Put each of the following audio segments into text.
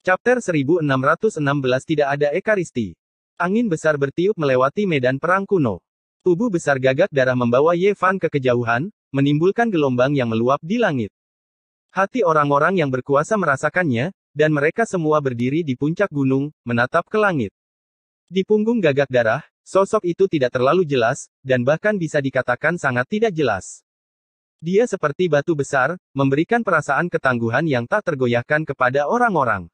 Chapter 1616 Tidak ada Ekaristi. Angin besar bertiup melewati medan perang kuno. Tubuh besar gagak darah membawa Ye Fan ke kejauhan, menimbulkan gelombang yang meluap di langit. Hati orang-orang yang berkuasa merasakannya, dan mereka semua berdiri di puncak gunung, menatap ke langit. Di punggung gagak darah, sosok itu tidak terlalu jelas, dan bahkan bisa dikatakan sangat tidak jelas. Dia seperti batu besar, memberikan perasaan ketangguhan yang tak tergoyahkan kepada orang-orang.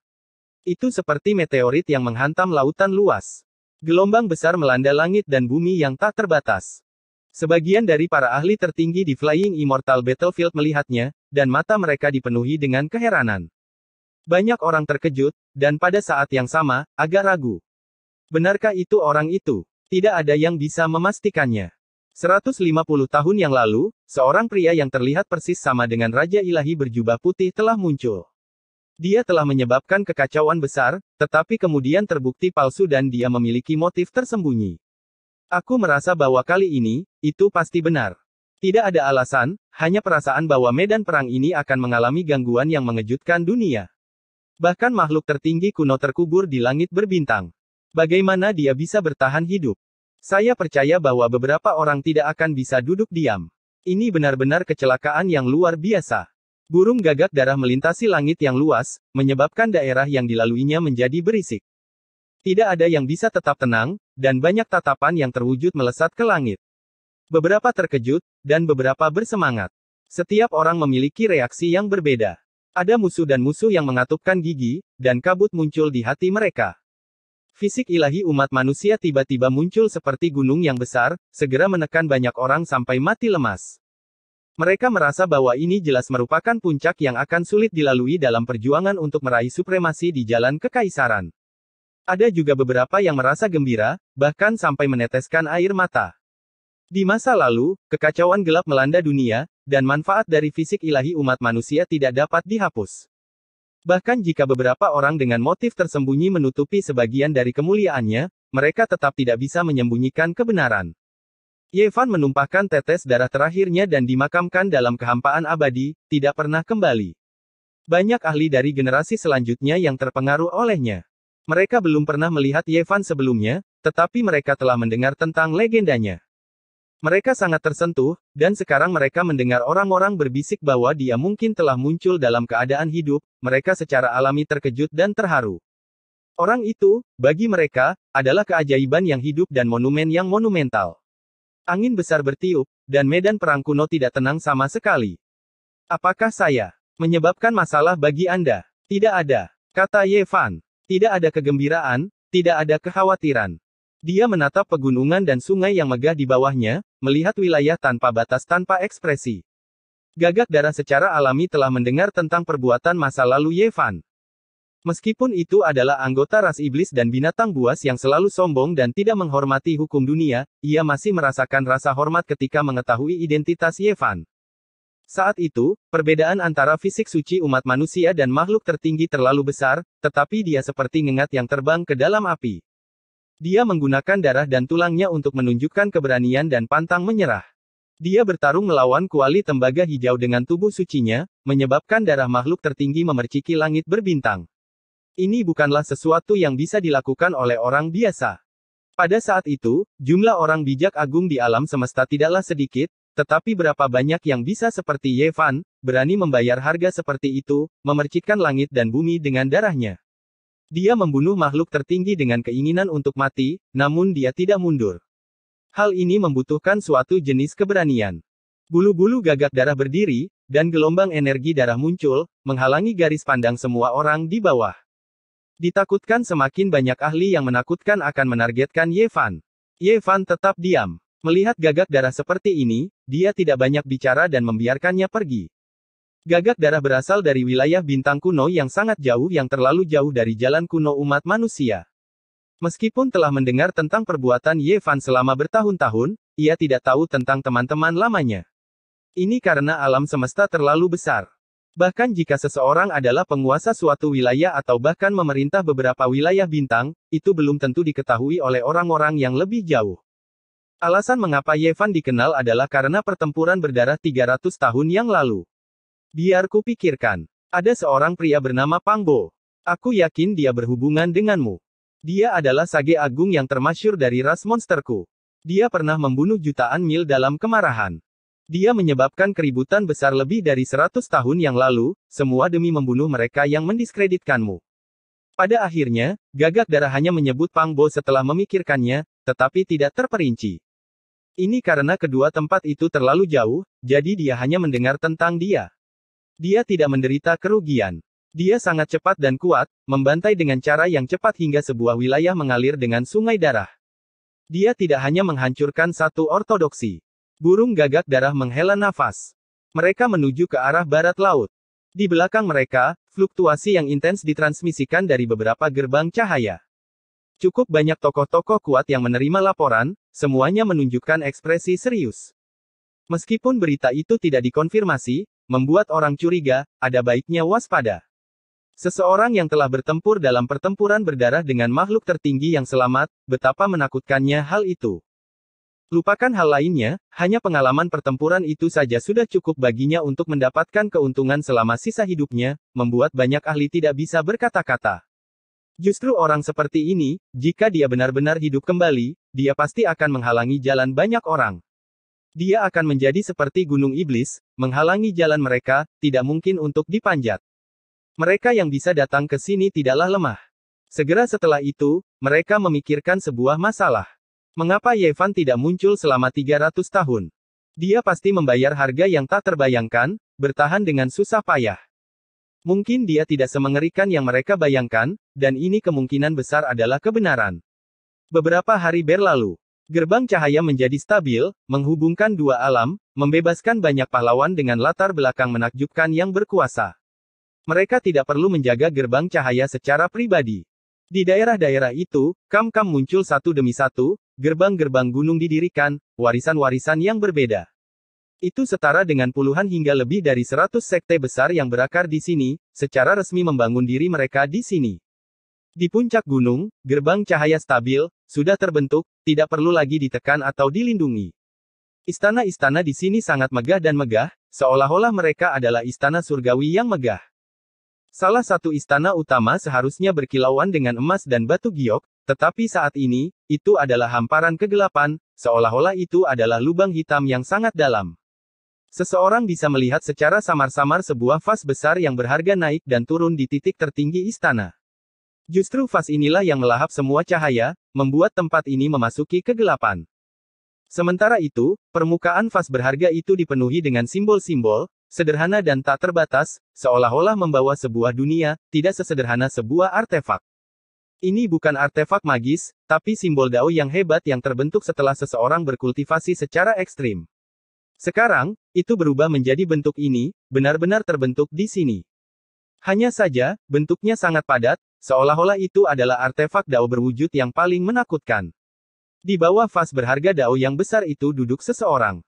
Itu seperti meteorit yang menghantam lautan luas. Gelombang besar melanda langit dan bumi yang tak terbatas. Sebagian dari para ahli tertinggi di Flying Immortal Battlefield melihatnya, dan mata mereka dipenuhi dengan keheranan. Banyak orang terkejut, dan pada saat yang sama, agak ragu. Benarkah itu orang itu? Tidak ada yang bisa memastikannya. 150 tahun yang lalu, seorang pria yang terlihat persis sama dengan Raja Ilahi berjubah putih telah muncul. Dia telah menyebabkan kekacauan besar, tetapi kemudian terbukti palsu dan dia memiliki motif tersembunyi. Aku merasa bahwa kali ini, itu pasti benar. Tidak ada alasan, hanya perasaan bahwa medan perang ini akan mengalami gangguan yang mengejutkan dunia. Bahkan makhluk tertinggi kuno terkubur di langit berbintang. Bagaimana dia bisa bertahan hidup? Saya percaya bahwa beberapa orang tidak akan bisa duduk diam. Ini benar-benar kecelakaan yang luar biasa. Burung gagak darah melintasi langit yang luas, menyebabkan daerah yang dilaluinya menjadi berisik. Tidak ada yang bisa tetap tenang, dan banyak tatapan yang terwujud melesat ke langit. Beberapa terkejut, dan beberapa bersemangat. Setiap orang memiliki reaksi yang berbeda. Ada musuh dan musuh yang mengatupkan gigi, dan kabut muncul di hati mereka. Fisik ilahi umat manusia tiba-tiba muncul seperti gunung yang besar, segera menekan banyak orang sampai mati lemas. Mereka merasa bahwa ini jelas merupakan puncak yang akan sulit dilalui dalam perjuangan untuk meraih supremasi di jalan kekaisaran. Ada juga beberapa yang merasa gembira, bahkan sampai meneteskan air mata. Di masa lalu, kekacauan gelap melanda dunia, dan manfaat dari fisik ilahi umat manusia tidak dapat dihapus. Bahkan jika beberapa orang dengan motif tersembunyi menutupi sebagian dari kemuliaannya, mereka tetap tidak bisa menyembunyikan kebenaran. Ye Fan menumpahkan tetes darah terakhirnya dan dimakamkan dalam kehampaan abadi, tidak pernah kembali. Banyak ahli dari generasi selanjutnya yang terpengaruh olehnya. Mereka belum pernah melihat Ye Fan sebelumnya, tetapi mereka telah mendengar tentang legendanya. Mereka sangat tersentuh, dan sekarang mereka mendengar orang-orang berbisik bahwa dia mungkin telah muncul dalam keadaan hidup, mereka secara alami terkejut dan terharu. Orang itu, bagi mereka, adalah keajaiban yang hidup dan monumen yang monumental. Angin besar bertiup, dan medan perang kuno tidak tenang sama sekali. Apakah saya menyebabkan masalah bagi Anda? Tidak ada, kata Ye Fan. Tidak ada kegembiraan, tidak ada kekhawatiran. Dia menatap pegunungan dan sungai yang megah di bawahnya, melihat wilayah tanpa batas tanpa ekspresi. Gagak darah secara alami telah mendengar tentang perbuatan masa lalu Ye Fan. Meskipun itu adalah anggota ras iblis dan binatang buas yang selalu sombong dan tidak menghormati hukum dunia, ia masih merasakan rasa hormat ketika mengetahui identitas Ye Fan. Saat itu, perbedaan antara fisik suci umat manusia dan makhluk tertinggi terlalu besar, tetapi dia seperti ngengat yang terbang ke dalam api. Dia menggunakan darah dan tulangnya untuk menunjukkan keberanian dan pantang menyerah. Dia bertarung melawan kuali tembaga hijau dengan tubuh sucinya, menyebabkan darah makhluk tertinggi memerciki langit berbintang. Ini bukanlah sesuatu yang bisa dilakukan oleh orang biasa. Pada saat itu, jumlah orang bijak agung di alam semesta tidaklah sedikit, tetapi berapa banyak yang bisa seperti Ye Fan, berani membayar harga seperti itu, memercikkan langit dan bumi dengan darahnya. Dia membunuh makhluk tertinggi dengan keinginan untuk mati, namun dia tidak mundur. Hal ini membutuhkan suatu jenis keberanian. Bulu-bulu gagak darah berdiri, dan gelombang energi darah muncul, menghalangi garis pandang semua orang di bawah. Ditakutkan semakin banyak ahli yang menakutkan akan menargetkan Ye Fan. Ye Fan tetap diam. Melihat gagak darah seperti ini, dia tidak banyak bicara dan membiarkannya pergi. Gagak darah berasal dari wilayah bintang kuno yang sangat jauh yang terlalu jauh dari jalan kuno umat manusia. Meskipun telah mendengar tentang perbuatan Ye Fan selama bertahun-tahun, ia tidak tahu tentang teman-teman lamanya. Ini karena alam semesta terlalu besar. Bahkan jika seseorang adalah penguasa suatu wilayah atau bahkan memerintah beberapa wilayah bintang, itu belum tentu diketahui oleh orang-orang yang lebih jauh. Alasan mengapa Ye Fan dikenal adalah karena pertempuran berdarah 300 tahun yang lalu. Biar kupikirkan. Ada seorang pria bernama Pang Bo. Aku yakin dia berhubungan denganmu. Dia adalah Sage Agung yang termasyhur dari ras monsterku. Dia pernah membunuh jutaan mil dalam kemarahan. Dia menyebabkan keributan besar lebih dari 100 tahun yang lalu, semua demi membunuh mereka yang mendiskreditkanmu. Pada akhirnya, Gagak Darah hanya menyebut Pang Bo setelah memikirkannya, tetapi tidak terperinci. Ini karena kedua tempat itu terlalu jauh, jadi dia hanya mendengar tentang dia. Dia tidak menderita kerugian. Dia sangat cepat dan kuat, membantai dengan cara yang cepat hingga sebuah wilayah mengalir dengan sungai darah. Dia tidak hanya menghancurkan satu ortodoksi. Burung Gagak Darah menghela nafas. Mereka menuju ke arah barat laut. Di belakang mereka, fluktuasi yang intens ditransmisikan dari beberapa gerbang cahaya. Cukup banyak tokoh-tokoh kuat yang menerima laporan, semuanya menunjukkan ekspresi serius. Meskipun berita itu tidak dikonfirmasi, membuat orang curiga, ada baiknya waspada. Seseorang yang telah bertempur dalam pertempuran berdarah dengan makhluk tertinggi yang selamat, betapa menakutkannya hal itu. Lupakan hal lainnya, hanya pengalaman pertempuran itu saja sudah cukup baginya untuk mendapatkan keuntungan selama sisa hidupnya, membuat banyak ahli tidak bisa berkata-kata. Justru orang seperti ini, jika dia benar-benar hidup kembali, dia pasti akan menghalangi jalan banyak orang. Dia akan menjadi seperti gunung iblis, menghalangi jalan mereka, tidak mungkin untuk dipanjat. Mereka yang bisa datang ke sini tidaklah lemah. Segera setelah itu, mereka memikirkan sebuah masalah. Mengapa Yevan tidak muncul selama 300 tahun? Dia pasti membayar harga yang tak terbayangkan, bertahan dengan susah payah. Mungkin dia tidak semengerikan yang mereka bayangkan, dan ini kemungkinan besar adalah kebenaran. Beberapa hari berlalu. Gerbang cahaya menjadi stabil, menghubungkan dua alam, membebaskan banyak pahlawan dengan latar belakang menakjubkan yang berkuasa. Mereka tidak perlu menjaga gerbang cahaya secara pribadi. Di daerah-daerah itu, kam-kam muncul satu demi satu, gerbang-gerbang gunung didirikan, warisan-warisan yang berbeda. Itu setara dengan puluhan hingga lebih dari 100 sekte besar yang berakar di sini, secara resmi membangun diri mereka di sini. Di puncak gunung, gerbang cahaya stabil, sudah terbentuk, tidak perlu lagi ditekan atau dilindungi. Istana-istana di sini sangat megah dan megah, seolah-olah mereka adalah istana surgawi yang megah. Salah satu istana utama seharusnya berkilauan dengan emas dan batu giok, tetapi saat ini, itu adalah hamparan kegelapan, seolah-olah itu adalah lubang hitam yang sangat dalam. Seseorang bisa melihat secara samar-samar sebuah vas besar yang berharga naik dan turun di titik tertinggi istana. Justru vas inilah yang melahap semua cahaya, membuat tempat ini memasuki kegelapan. Sementara itu, permukaan vas berharga itu dipenuhi dengan simbol-simbol, sederhana dan tak terbatas, seolah-olah membawa sebuah dunia, tidak sesederhana sebuah artefak. Ini bukan artefak magis, tapi simbol Dao yang hebat yang terbentuk setelah seseorang berkultivasi secara ekstrim. Sekarang, itu berubah menjadi bentuk ini, benar-benar terbentuk di sini. Hanya saja, bentuknya sangat padat, seolah-olah itu adalah artefak Dao berwujud yang paling menakutkan. Di bawah vas berharga Dao yang besar itu duduk seseorang.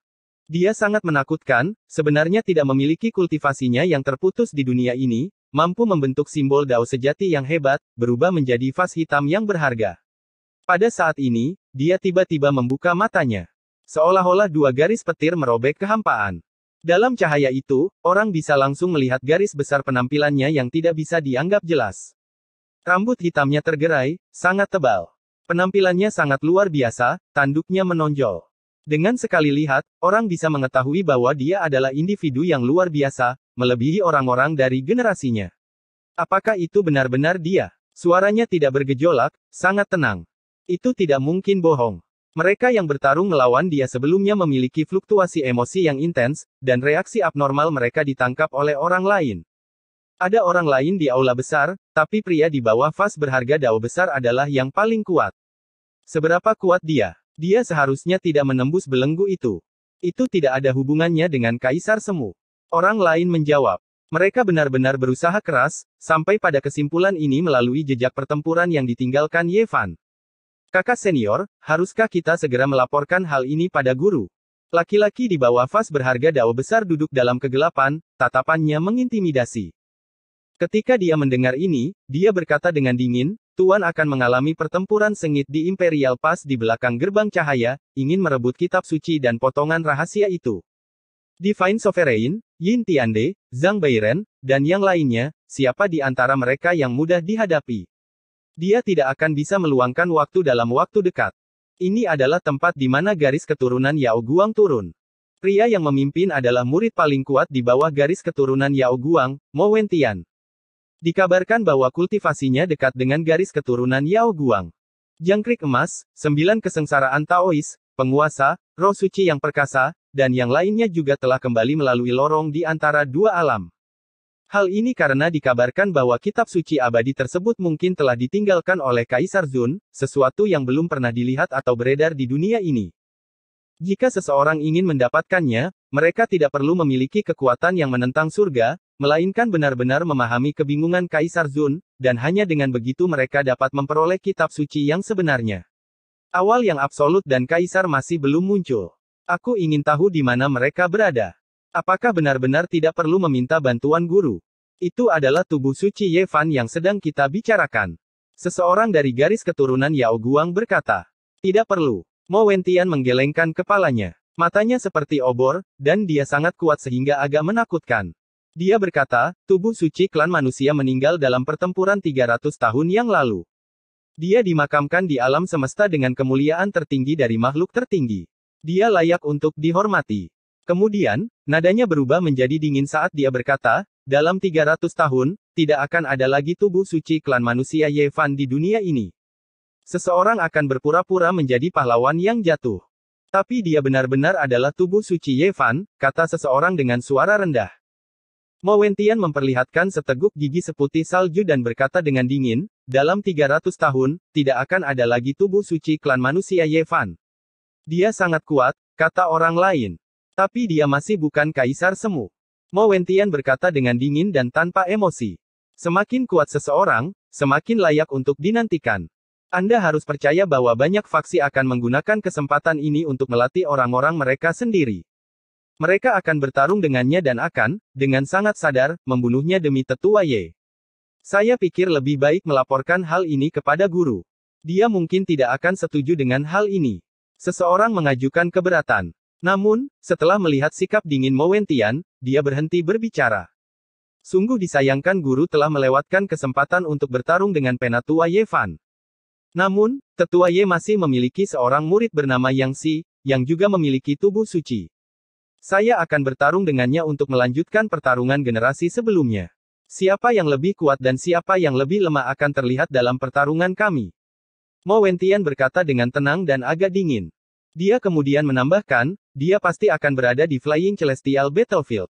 Dia sangat menakutkan, sebenarnya tidak memiliki kultivasinya yang terputus di dunia ini, mampu membentuk simbol Dao sejati yang hebat, berubah menjadi vas hitam yang berharga. Pada saat ini, dia tiba-tiba membuka matanya. Seolah-olah dua garis petir merobek kehampaan. Dalam cahaya itu, orang bisa langsung melihat garis besar penampilannya yang tidak bisa dianggap jelas. Rambut hitamnya tergerai, sangat tebal. Penampilannya sangat luar biasa, tanduknya menonjol. Dengan sekali lihat, orang bisa mengetahui bahwa dia adalah individu yang luar biasa, melebihi orang-orang dari generasinya. Apakah itu benar-benar dia? Suaranya tidak bergejolak, sangat tenang. Itu tidak mungkin bohong. Mereka yang bertarung melawan dia sebelumnya memiliki fluktuasi emosi yang intens, dan reaksi abnormal mereka ditangkap oleh orang lain. Ada orang lain di aula besar, tapi pria di bawah vas berharga Dao besar adalah yang paling kuat. Seberapa kuat dia? Dia seharusnya tidak menembus belenggu itu. Itu tidak ada hubungannya dengan Kaisar Semu. Orang lain menjawab. Mereka benar-benar berusaha keras, sampai pada kesimpulan ini melalui jejak pertempuran yang ditinggalkan Yevan. Kakak senior, haruskah kita segera melaporkan hal ini pada guru? Laki-laki di bawah vas berharga Dao besar duduk dalam kegelapan, tatapannya mengintimidasi. Ketika dia mendengar ini, dia berkata dengan dingin, Tuan akan mengalami pertempuran sengit di Imperial Pass di belakang gerbang cahaya, ingin merebut kitab suci dan potongan rahasia itu. Divine Sovereign, Yin Tiande, Zhang Beiren, dan yang lainnya, siapa di antara mereka yang mudah dihadapi? Dia tidak akan bisa meluangkan waktu dalam waktu dekat. Ini adalah tempat di mana garis keturunan Yao Guang turun. Pria yang memimpin adalah murid paling kuat di bawah garis keturunan Yao Guang, Mo Wentian. Dikabarkan bahwa kultivasinya dekat dengan garis keturunan Yao Guang. Jangkrik emas, 9 kesengsaraan Taois, penguasa, roh suci yang perkasa, dan yang lainnya juga telah kembali melalui lorong di antara dua alam. Hal ini karena dikabarkan bahwa kitab suci abadi tersebut mungkin telah ditinggalkan oleh Kaisar Zun, sesuatu yang belum pernah dilihat atau beredar di dunia ini. Jika seseorang ingin mendapatkannya, mereka tidak perlu memiliki kekuatan yang menentang surga, melainkan benar-benar memahami kebingungan Kaisar Zun, dan hanya dengan begitu mereka dapat memperoleh kitab suci yang sebenarnya. Awal yang absolut dan Kaisar masih belum muncul. Aku ingin tahu di mana mereka berada. Apakah benar-benar tidak perlu meminta bantuan guru? Itu adalah tubuh suci Ye Fan yang sedang kita bicarakan. Seseorang dari garis keturunan Yao Guang berkata. Tidak perlu. Mo Wentian menggelengkan kepalanya. Matanya seperti obor, dan dia sangat kuat sehingga agak menakutkan. Dia berkata, tubuh suci klan manusia meninggal dalam pertempuran 300 tahun yang lalu. Dia dimakamkan di alam semesta dengan kemuliaan tertinggi dari makhluk tertinggi. Dia layak untuk dihormati. Kemudian, nadanya berubah menjadi dingin saat dia berkata, dalam 300 tahun, tidak akan ada lagi tubuh suci klan manusia Ye Fan di dunia ini. Seseorang akan berpura-pura menjadi pahlawan yang jatuh. Tapi dia benar-benar adalah tubuh suci Ye Fan, kata seseorang dengan suara rendah. Mo Wentian memperlihatkan seteguk gigi seputih salju dan berkata dengan dingin, dalam 300 tahun, tidak akan ada lagi tubuh suci klan manusia Ye Fan. Dia sangat kuat, kata orang lain. Tapi dia masih bukan Kaisar Semu. Mo Wentian berkata dengan dingin dan tanpa emosi. Semakin kuat seseorang, semakin layak untuk dinantikan. Anda harus percaya bahwa banyak faksi akan menggunakan kesempatan ini untuk melatih orang-orang mereka sendiri. Mereka akan bertarung dengannya dan akan, dengan sangat sadar, membunuhnya demi tetua Ye. Saya pikir lebih baik melaporkan hal ini kepada guru. Dia mungkin tidak akan setuju dengan hal ini. Seseorang mengajukan keberatan. Namun, setelah melihat sikap dingin Mo Wentian, dia berhenti berbicara. Sungguh disayangkan guru telah melewatkan kesempatan untuk bertarung dengan penatua Ye Fan. Namun, tetua Ye masih memiliki seorang murid bernama Yang Si, yang juga memiliki tubuh suci. Saya akan bertarung dengannya untuk melanjutkan pertarungan generasi sebelumnya. Siapa yang lebih kuat dan siapa yang lebih lemah akan terlihat dalam pertarungan kami. Mo Wentian berkata dengan tenang dan agak dingin. Dia kemudian menambahkan, dia pasti akan berada di Flying Celestial Battlefield.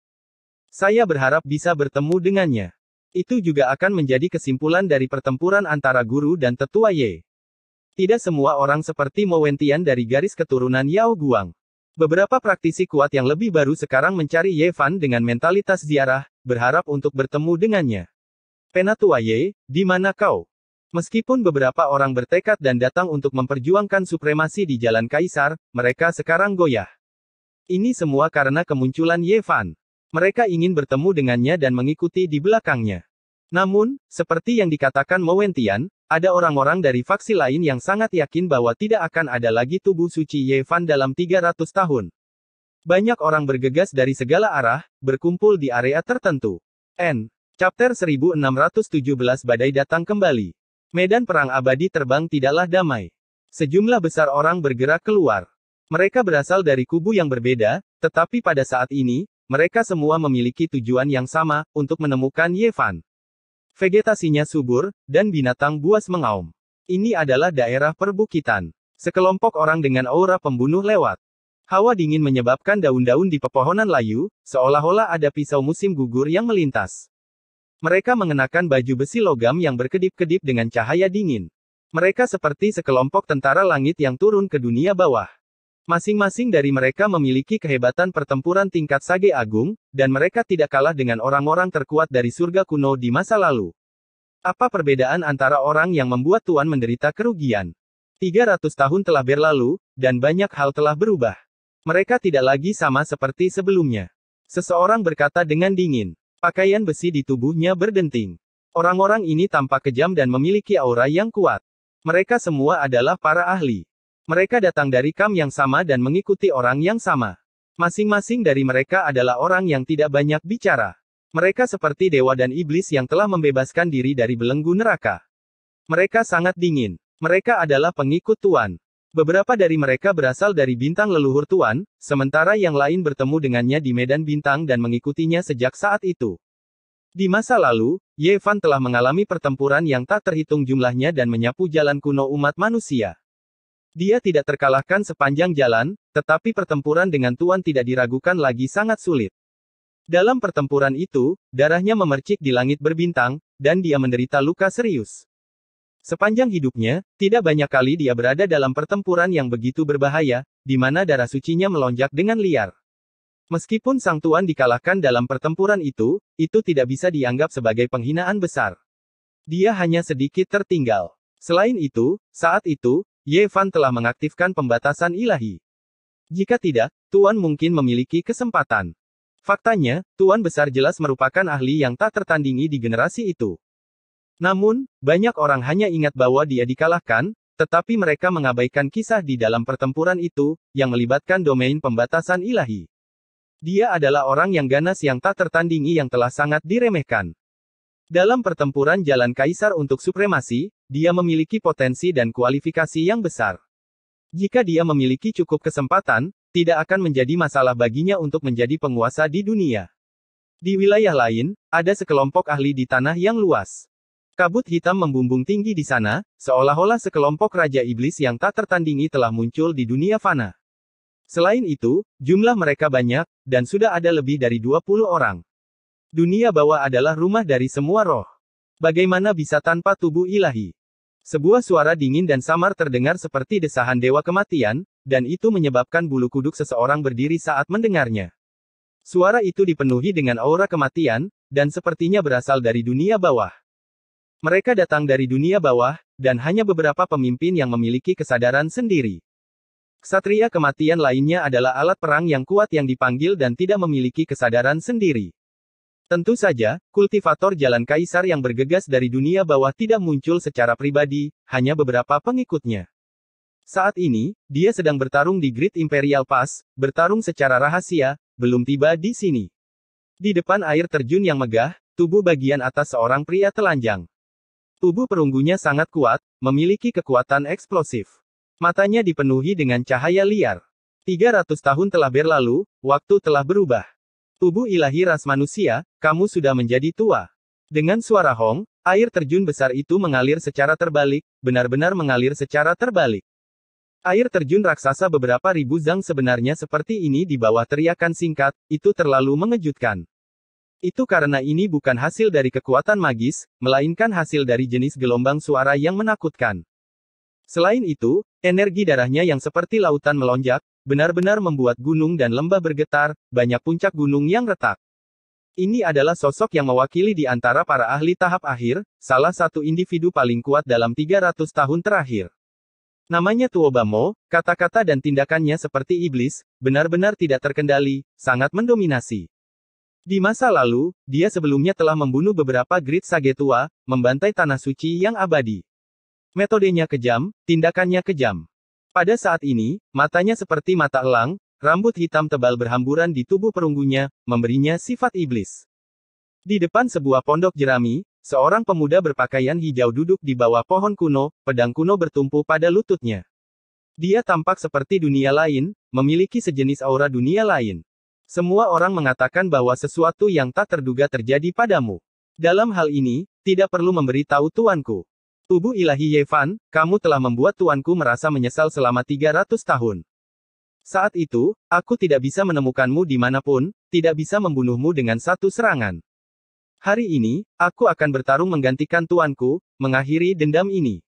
Saya berharap bisa bertemu dengannya. Itu juga akan menjadi kesimpulan dari pertempuran antara guru dan tetua Ye. Tidak semua orang seperti Mo Wentian dari garis keturunan Yao Guang. Beberapa praktisi kuat yang lebih baru sekarang mencari Ye Fan dengan mentalitas ziarah, berharap untuk bertemu dengannya. Penatua Ye, di mana kau? Meskipun beberapa orang bertekad dan datang untuk memperjuangkan supremasi di jalan Kaisar, mereka sekarang goyah. Ini semua karena kemunculan Ye Fan. Mereka ingin bertemu dengannya dan mengikuti di belakangnya. Namun, seperti yang dikatakan Mo Wentian, ada orang-orang dari faksi lain yang sangat yakin bahwa tidak akan ada lagi tubuh suci Ye Fan dalam 300 tahun. Banyak orang bergegas dari segala arah, berkumpul di area tertentu. Chapter 1617 Badai datang kembali. Medan perang abadi terbang tidaklah damai. Sejumlah besar orang bergerak keluar. Mereka berasal dari kubu yang berbeda, tetapi pada saat ini, mereka semua memiliki tujuan yang sama, untuk menemukan Ye Fan. Vegetasinya subur, dan binatang buas mengaum. Ini adalah daerah perbukitan. Sekelompok orang dengan aura pembunuh lewat. Hawa dingin menyebabkan daun-daun di pepohonan layu, seolah-olah ada pisau musim gugur yang melintas. Mereka mengenakan baju besi logam yang berkedip-kedip dengan cahaya dingin. Mereka seperti sekelompok tentara langit yang turun ke dunia bawah. Masing-masing dari mereka memiliki kehebatan pertempuran tingkat Sage Agung, dan mereka tidak kalah dengan orang-orang terkuat dari surga kuno di masa lalu. Apa perbedaan antara orang yang membuat Tuan menderita kerugian? 300 tahun telah berlalu, dan banyak hal telah berubah. Mereka tidak lagi sama seperti sebelumnya. Seseorang berkata dengan dingin. Pakaian besi di tubuhnya berdenting. Orang-orang ini tampak kejam dan memiliki aura yang kuat. Mereka semua adalah para ahli. Mereka datang dari kam yang sama dan mengikuti orang yang sama. Masing-masing dari mereka adalah orang yang tidak banyak bicara. Mereka seperti dewa dan iblis yang telah membebaskan diri dari belenggu neraka. Mereka sangat dingin. Mereka adalah pengikut Tuan. Beberapa dari mereka berasal dari bintang leluhur Tuan, sementara yang lain bertemu dengannya di medan bintang dan mengikutinya sejak saat itu. Di masa lalu, Ye Fan telah mengalami pertempuran yang tak terhitung jumlahnya dan menyapu jalan kuno umat manusia. Dia tidak terkalahkan sepanjang jalan, tetapi pertempuran dengan Tuan tidak diragukan lagi sangat sulit. Dalam pertempuran itu, darahnya memercik di langit berbintang, dan dia menderita luka serius. Sepanjang hidupnya, tidak banyak kali dia berada dalam pertempuran yang begitu berbahaya, di mana darah sucinya melonjak dengan liar. Meskipun Sang Tuan dikalahkan dalam pertempuran itu tidak bisa dianggap sebagai penghinaan besar. Dia hanya sedikit tertinggal. Selain itu, saat itu, Ye Fan telah mengaktifkan pembatasan ilahi. Jika tidak, Tuan mungkin memiliki kesempatan. Faktanya, Tuan Besar jelas merupakan ahli yang tak tertandingi di generasi itu. Namun, banyak orang hanya ingat bahwa dia dikalahkan, tetapi mereka mengabaikan kisah di dalam pertempuran itu, yang melibatkan domain pembatasan ilahi. Dia adalah orang yang ganas yang tak tertandingi yang telah sangat diremehkan. Dalam pertempuran jalan kaisar untuk supremasi, dia memiliki potensi dan kualifikasi yang besar. Jika dia memiliki cukup kesempatan, tidak akan menjadi masalah baginya untuk menjadi penguasa di dunia. Di wilayah lain, ada sekelompok ahli di tanah yang luas. Kabut hitam membumbung tinggi di sana, seolah-olah sekelompok raja iblis yang tak tertandingi telah muncul di dunia fana. Selain itu, jumlah mereka banyak, dan sudah ada lebih dari 20 orang. Dunia bawah adalah rumah dari semua roh. Bagaimana bisa tanpa tubuh ilahi? Sebuah suara dingin dan samar terdengar seperti desahan dewa kematian, dan itu menyebabkan bulu kuduk seseorang berdiri saat mendengarnya. Suara itu dipenuhi dengan aura kematian, dan sepertinya berasal dari dunia bawah. Mereka datang dari dunia bawah, dan hanya beberapa pemimpin yang memiliki kesadaran sendiri. Ksatria kematian lainnya adalah alat perang yang kuat yang dipanggil dan tidak memiliki kesadaran sendiri. Tentu saja, kultivator jalan kaisar yang bergegas dari dunia bawah tidak muncul secara pribadi, hanya beberapa pengikutnya. Saat ini, dia sedang bertarung di Great Imperial Pass, bertarung secara rahasia, belum tiba di sini. Di depan air terjun yang megah, tubuh bagian atas seorang pria telanjang. Tubuh perunggunya sangat kuat, memiliki kekuatan eksplosif. Matanya dipenuhi dengan cahaya liar. 300 tahun telah berlalu, waktu telah berubah. Tubuh ilahi ras manusia, kamu sudah menjadi tua. Dengan suara hong, air terjun besar itu mengalir secara terbalik, benar-benar mengalir secara terbalik. Air terjun raksasa beberapa ribu zang sebenarnya seperti ini di bawah teriakan singkat, itu terlalu mengejutkan. Itu karena ini bukan hasil dari kekuatan magis, melainkan hasil dari jenis gelombang suara yang menakutkan. Selain itu, energi darahnya yang seperti lautan melonjak, benar-benar membuat gunung dan lembah bergetar, banyak puncak gunung yang retak. Ini adalah sosok yang mewakili di antara para ahli tahap akhir, salah satu individu paling kuat dalam 300 tahun terakhir. Namanya Tuobamo, kata-kata dan tindakannya seperti iblis, benar-benar tidak terkendali, sangat mendominasi. Di masa lalu, dia sebelumnya telah membunuh beberapa Great Sage tua, membantai tanah suci yang abadi. Metodenya kejam, tindakannya kejam. Pada saat ini, matanya seperti mata elang, rambut hitam tebal berhamburan di tubuh perunggunya, memberinya sifat iblis. Di depan sebuah pondok jerami, seorang pemuda berpakaian hijau duduk di bawah pohon kuno, pedang kuno bertumpu pada lututnya. Dia tampak seperti dunia lain, memiliki sejenis aura dunia lain. Semua orang mengatakan bahwa sesuatu yang tak terduga terjadi padamu. Dalam hal ini, tidak perlu memberi tahu tuanku. Tubuh ilahi Ye Fan, kamu telah membuat tuanku merasa menyesal selama 300 tahun. Saat itu, aku tidak bisa menemukanmu dimanapun, tidak bisa membunuhmu dengan satu serangan. Hari ini, aku akan bertarung menggantikan tuanku, mengakhiri dendam ini.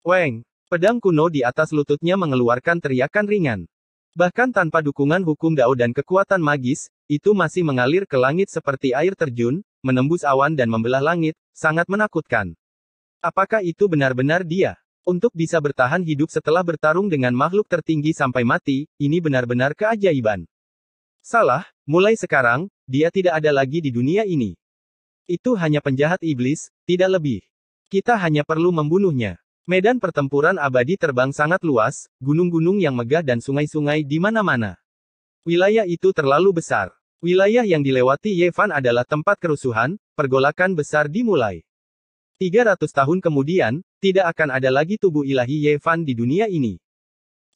Weng! Pedang kuno di atas lututnya mengeluarkan teriakan ringan. Bahkan tanpa dukungan hukum Dao dan kekuatan magis, itu masih mengalir ke langit seperti air terjun, menembus awan dan membelah langit, sangat menakutkan. Apakah itu benar-benar dia? Untuk bisa bertahan hidup setelah bertarung dengan makhluk tertinggi sampai mati, ini benar-benar keajaiban. Salah, mulai sekarang, dia tidak ada lagi di dunia ini. Itu hanya penjahat iblis, tidak lebih. Kita hanya perlu membunuhnya. Medan pertempuran abadi terbang sangat luas, gunung-gunung yang megah dan sungai-sungai di mana-mana. Wilayah itu terlalu besar. Wilayah yang dilewati Ye Fan adalah tempat kerusuhan, pergolakan besar dimulai. 300 tahun kemudian, tidak akan ada lagi tubuh ilahi Ye Fan di dunia ini.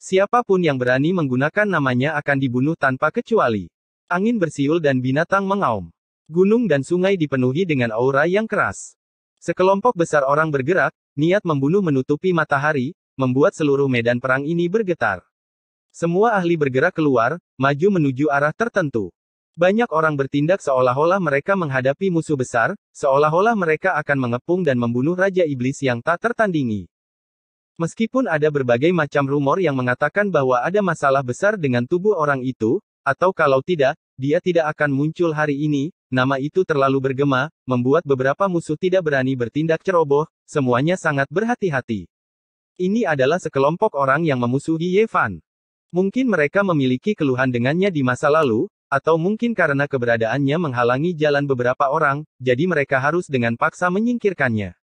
Siapapun yang berani menggunakan namanya akan dibunuh tanpa kecuali. Angin bersiul dan binatang mengaum. Gunung dan sungai dipenuhi dengan aura yang keras. Sekelompok besar orang bergerak, niat membunuh menutupi matahari, membuat seluruh medan perang ini bergetar. Semua ahli bergerak keluar, maju menuju arah tertentu. Banyak orang bertindak seolah-olah mereka menghadapi musuh besar, seolah-olah mereka akan mengepung dan membunuh Raja Iblis yang tak tertandingi. Meskipun ada berbagai macam rumor yang mengatakan bahwa ada masalah besar dengan tubuh orang itu, atau kalau tidak, dia tidak akan muncul hari ini, nama itu terlalu bergema, membuat beberapa musuh tidak berani bertindak ceroboh, semuanya sangat berhati-hati. Ini adalah sekelompok orang yang memusuhi Ye Fan. Mungkin mereka memiliki keluhan dengannya di masa lalu, atau mungkin karena keberadaannya menghalangi jalan beberapa orang, jadi mereka harus dengan paksa menyingkirkannya.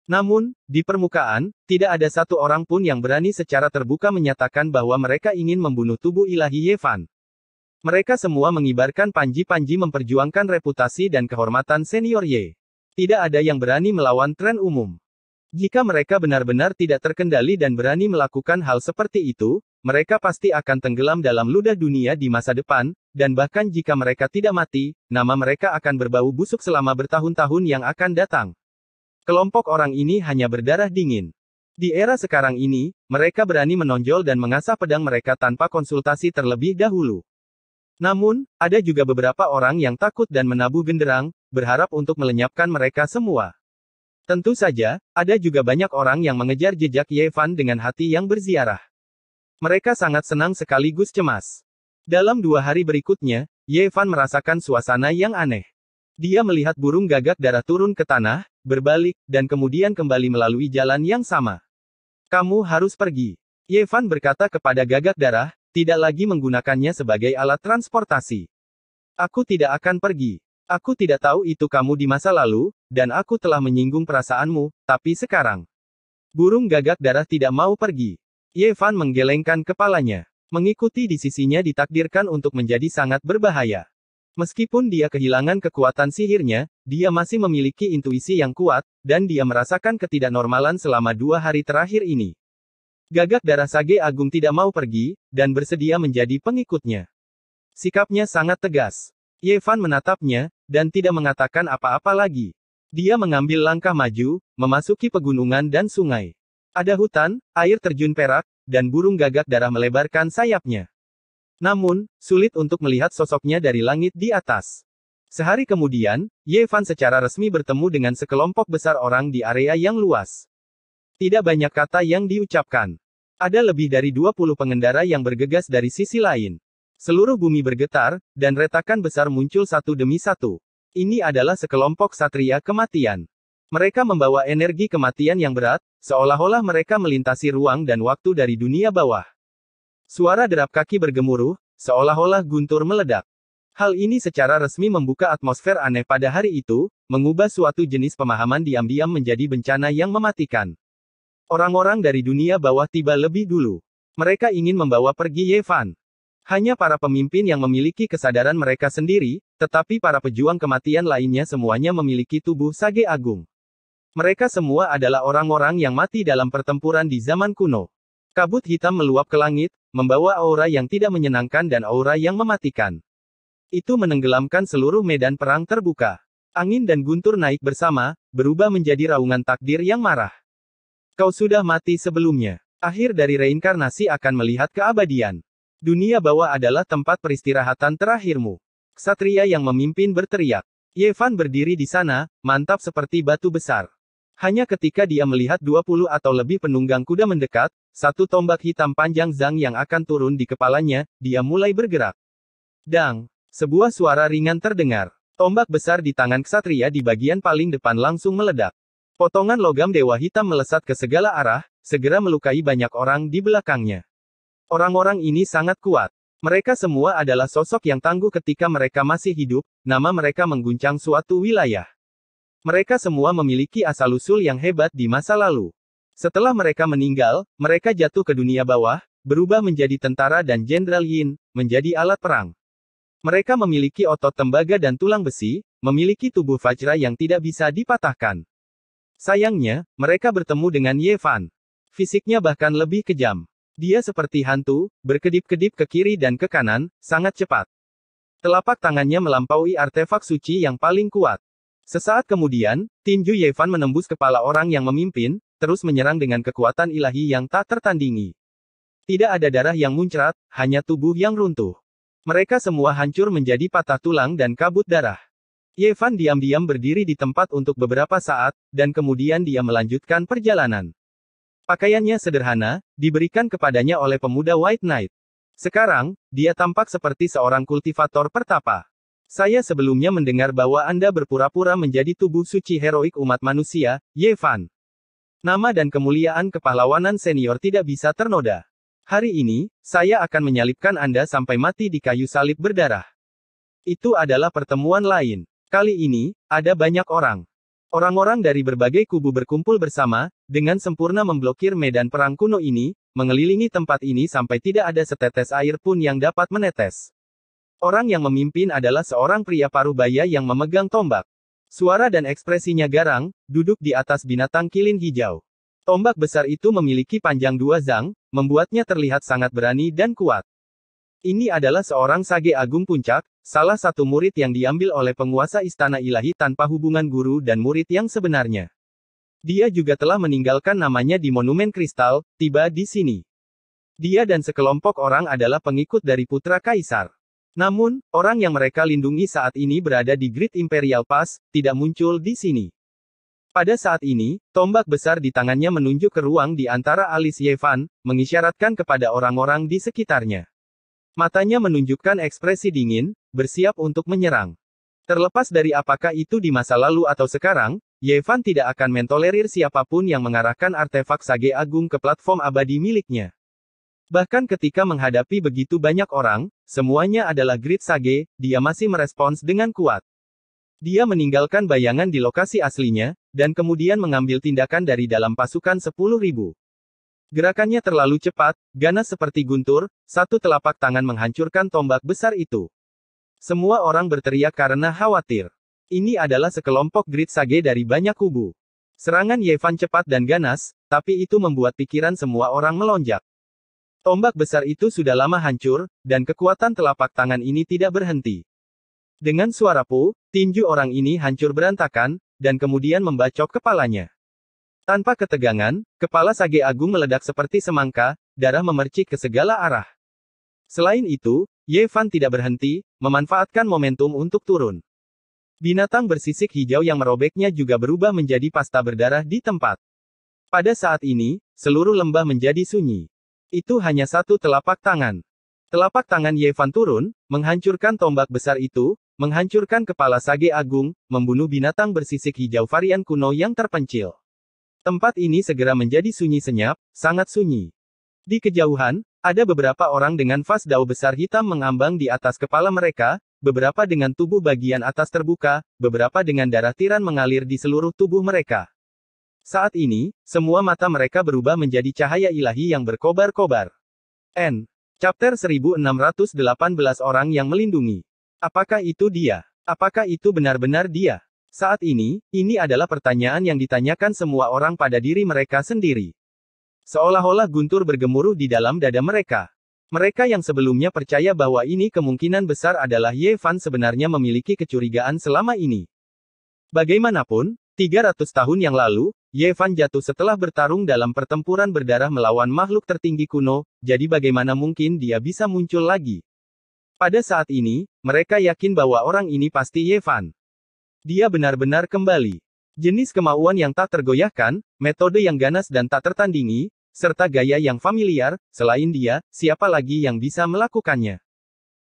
Namun, di permukaan, tidak ada satu orang pun yang berani secara terbuka menyatakan bahwa mereka ingin membunuh tubuh ilahi Ye Fan. Mereka semua mengibarkan panji-panji memperjuangkan reputasi dan kehormatan senior Ye. Tidak ada yang berani melawan tren umum. Jika mereka benar-benar tidak terkendali dan berani melakukan hal seperti itu, mereka pasti akan tenggelam dalam ludah dunia di masa depan, dan bahkan jika mereka tidak mati, nama mereka akan berbau busuk selama bertahun-tahun yang akan datang. Kelompok orang ini hanya berdarah dingin. Di era sekarang ini, mereka berani menonjol dan mengasah pedang mereka tanpa konsultasi terlebih dahulu. Namun, ada juga beberapa orang yang takut dan menabuh genderang, berharap untuk melenyapkan mereka semua. Tentu saja, ada juga banyak orang yang mengejar jejak Ye Fan dengan hati yang berziarah. Mereka sangat senang sekaligus cemas. Dalam 2 hari berikutnya, Ye Fan merasakan suasana yang aneh. Dia melihat burung gagak darah turun ke tanah, berbalik, dan kemudian kembali melalui jalan yang sama. Kamu harus pergi. Ye Fan berkata kepada gagak darah, tidak lagi menggunakannya sebagai alat transportasi. Aku tidak akan pergi. Aku tidak tahu itu kamu di masa lalu, dan aku telah menyinggung perasaanmu, tapi sekarang. Burung gagak darah tidak mau pergi. Ye Fan menggelengkan kepalanya. Mengikuti di sisinya ditakdirkan untuk menjadi sangat berbahaya. Meskipun dia kehilangan kekuatan sihirnya, dia masih memiliki intuisi yang kuat, dan dia merasakan ketidaknormalan selama 2 hari terakhir ini. Gagak darah Sage Agung tidak mau pergi, dan bersedia menjadi pengikutnya. Sikapnya sangat tegas. Ye Fan menatapnya, dan tidak mengatakan apa-apa lagi. Dia mengambil langkah maju, memasuki pegunungan dan sungai. Ada hutan, air terjun perak, dan burung gagak darah melebarkan sayapnya. Namun, sulit untuk melihat sosoknya dari langit di atas. Sehari kemudian, Ye Fan secara resmi bertemu dengan sekelompok besar orang di area yang luas. Tidak banyak kata yang diucapkan. Ada lebih dari 20 pengendara yang bergegas dari sisi lain. Seluruh bumi bergetar, dan retakan besar muncul satu demi satu. Ini adalah sekelompok satria kematian. Mereka membawa energi kematian yang berat, seolah-olah mereka melintasi ruang dan waktu dari dunia bawah. Suara derap kaki bergemuruh, seolah-olah guntur meledak. Hal ini secara resmi membuka atmosfer aneh pada hari itu, mengubah suatu jenis pemahaman diam-diam menjadi bencana yang mematikan. Orang-orang dari dunia bawah tiba lebih dulu. Mereka ingin membawa pergi Ye Fan. Hanya para pemimpin yang memiliki kesadaran mereka sendiri, tetapi para pejuang kematian lainnya semuanya memiliki tubuh Sage Agung. Mereka semua adalah orang-orang yang mati dalam pertempuran di zaman kuno. Kabut hitam meluap ke langit, membawa aura yang tidak menyenangkan dan aura yang mematikan. Itu menenggelamkan seluruh medan perang terbuka. Angin dan guntur naik bersama, berubah menjadi raungan takdir yang marah. Kau sudah mati sebelumnya. Akhir dari reinkarnasi akan melihat keabadian. Dunia bawah adalah tempat peristirahatan terakhirmu. Ksatria yang memimpin berteriak. Ye Fan berdiri di sana, mantap seperti batu besar. Hanya ketika dia melihat 20 atau lebih penunggang kuda mendekat, satu tombak hitam panjang Zhang yang akan turun di kepalanya, dia mulai bergerak. Dang! Sebuah suara ringan terdengar. Tombak besar di tangan ksatria di bagian paling depan langsung meledak. Potongan logam dewa hitam melesat ke segala arah, segera melukai banyak orang di belakangnya. Orang-orang ini sangat kuat. Mereka semua adalah sosok yang tangguh ketika mereka masih hidup, nama mereka mengguncang suatu wilayah. Mereka semua memiliki asal-usul yang hebat di masa lalu. Setelah mereka meninggal, mereka jatuh ke dunia bawah, berubah menjadi tentara dan Jenderal Yin, menjadi alat perang. Mereka memiliki otot tembaga dan tulang besi, memiliki tubuh Vajra yang tidak bisa dipatahkan. Sayangnya, mereka bertemu dengan Ye Fan. Fisiknya bahkan lebih kejam. Dia seperti hantu, berkedip-kedip ke kiri dan ke kanan, sangat cepat. Telapak tangannya melampaui artefak suci yang paling kuat. Sesaat kemudian, tinju Ye Fan menembus kepala orang yang memimpin, terus menyerang dengan kekuatan ilahi yang tak tertandingi. Tidak ada darah yang muncrat, hanya tubuh yang runtuh. Mereka semua hancur menjadi patah tulang dan kabut darah. Ye Fan diam-diam berdiri di tempat untuk beberapa saat, dan kemudian dia melanjutkan perjalanan. Pakaiannya sederhana, diberikan kepadanya oleh pemuda White Knight. Sekarang, dia tampak seperti seorang kultivator pertapa. Saya sebelumnya mendengar bahwa Anda berpura-pura menjadi tubuh suci heroik umat manusia, Ye Fan. Nama dan kemuliaan kepahlawanan senior tidak bisa ternoda. Hari ini, saya akan menyalibkan Anda sampai mati di kayu salib berdarah. Itu adalah pertemuan lain. Kali ini, ada banyak orang. Orang-orang dari berbagai kubu berkumpul bersama, dengan sempurna memblokir medan perang kuno ini, mengelilingi tempat ini sampai tidak ada setetes air pun yang dapat menetes. Orang yang memimpin adalah seorang pria parubaya yang memegang tombak. Suara dan ekspresinya garang, duduk di atas binatang kilin hijau. Tombak besar itu memiliki panjang 2 zang, membuatnya terlihat sangat berani dan kuat. Ini adalah seorang sage agung puncak, salah satu murid yang diambil oleh penguasa istana ilahi tanpa hubungan guru dan murid yang sebenarnya. Dia juga telah meninggalkan namanya di monumen kristal, tiba di sini. Dia dan sekelompok orang adalah pengikut dari putra kaisar. Namun, orang yang mereka lindungi saat ini berada di Great Imperial Pass, tidak muncul di sini. Pada saat ini, tombak besar di tangannya menunjuk ke ruang di antara alis Ye Fan, mengisyaratkan kepada orang-orang di sekitarnya. Matanya menunjukkan ekspresi dingin, bersiap untuk menyerang. Terlepas dari apakah itu di masa lalu atau sekarang, Ye Fan tidak akan mentolerir siapapun yang mengarahkan artefak sage agung ke platform abadi miliknya. Bahkan ketika menghadapi begitu banyak orang, semuanya adalah Great Sage, dia masih merespons dengan kuat. Dia meninggalkan bayangan di lokasi aslinya, dan kemudian mengambil tindakan dari dalam pasukan 10.000. Gerakannya terlalu cepat, ganas seperti guntur, satu telapak tangan menghancurkan tombak besar itu. Semua orang berteriak karena khawatir. Ini adalah sekelompok Great Sage dari banyak kubu. Serangan Ye Fan cepat dan ganas, tapi itu membuat pikiran semua orang melonjak. Tombak besar itu sudah lama hancur, dan kekuatan telapak tangan ini tidak berhenti. Dengan suara pu, tinju orang ini hancur berantakan, dan kemudian membacok kepalanya. Tanpa ketegangan, kepala sage agung meledak seperti semangka, darah memercik ke segala arah. Selain itu, Ye Fan tidak berhenti, memanfaatkan momentum untuk turun. Binatang bersisik hijau yang merobeknya juga berubah menjadi pasta berdarah di tempat. Pada saat ini, seluruh lembah menjadi sunyi. Itu hanya satu telapak tangan. Telapak tangan Ye Fan turun, menghancurkan tombak besar itu, menghancurkan kepala sage agung, membunuh binatang bersisik hijau varian kuno yang terpencil. Tempat ini segera menjadi sunyi senyap, sangat sunyi. Di kejauhan, ada beberapa orang dengan vas dao besar hitam mengambang di atas kepala mereka, beberapa dengan tubuh bagian atas terbuka, beberapa dengan darah tiran mengalir di seluruh tubuh mereka. Saat ini, semua mata mereka berubah menjadi cahaya ilahi yang berkobar-kobar. Chapter 1618 Orang yang melindungi. Apakah itu dia? Apakah itu benar-benar dia? Saat ini adalah pertanyaan yang ditanyakan semua orang pada diri mereka sendiri. Seolah-olah guntur bergemuruh di dalam dada mereka. Mereka yang sebelumnya percaya bahwa ini kemungkinan besar adalah Ye Fan sebenarnya memiliki kecurigaan selama ini. Bagaimanapun, 300 tahun yang lalu, Ye Fan jatuh setelah bertarung dalam pertempuran berdarah melawan makhluk tertinggi kuno, jadi bagaimana mungkin dia bisa muncul lagi? Pada saat ini, mereka yakin bahwa orang ini pasti Ye Fan. Dia benar-benar kembali. Jenis kemauan yang tak tergoyahkan, metode yang ganas dan tak tertandingi, serta gaya yang familiar, selain dia, siapa lagi yang bisa melakukannya?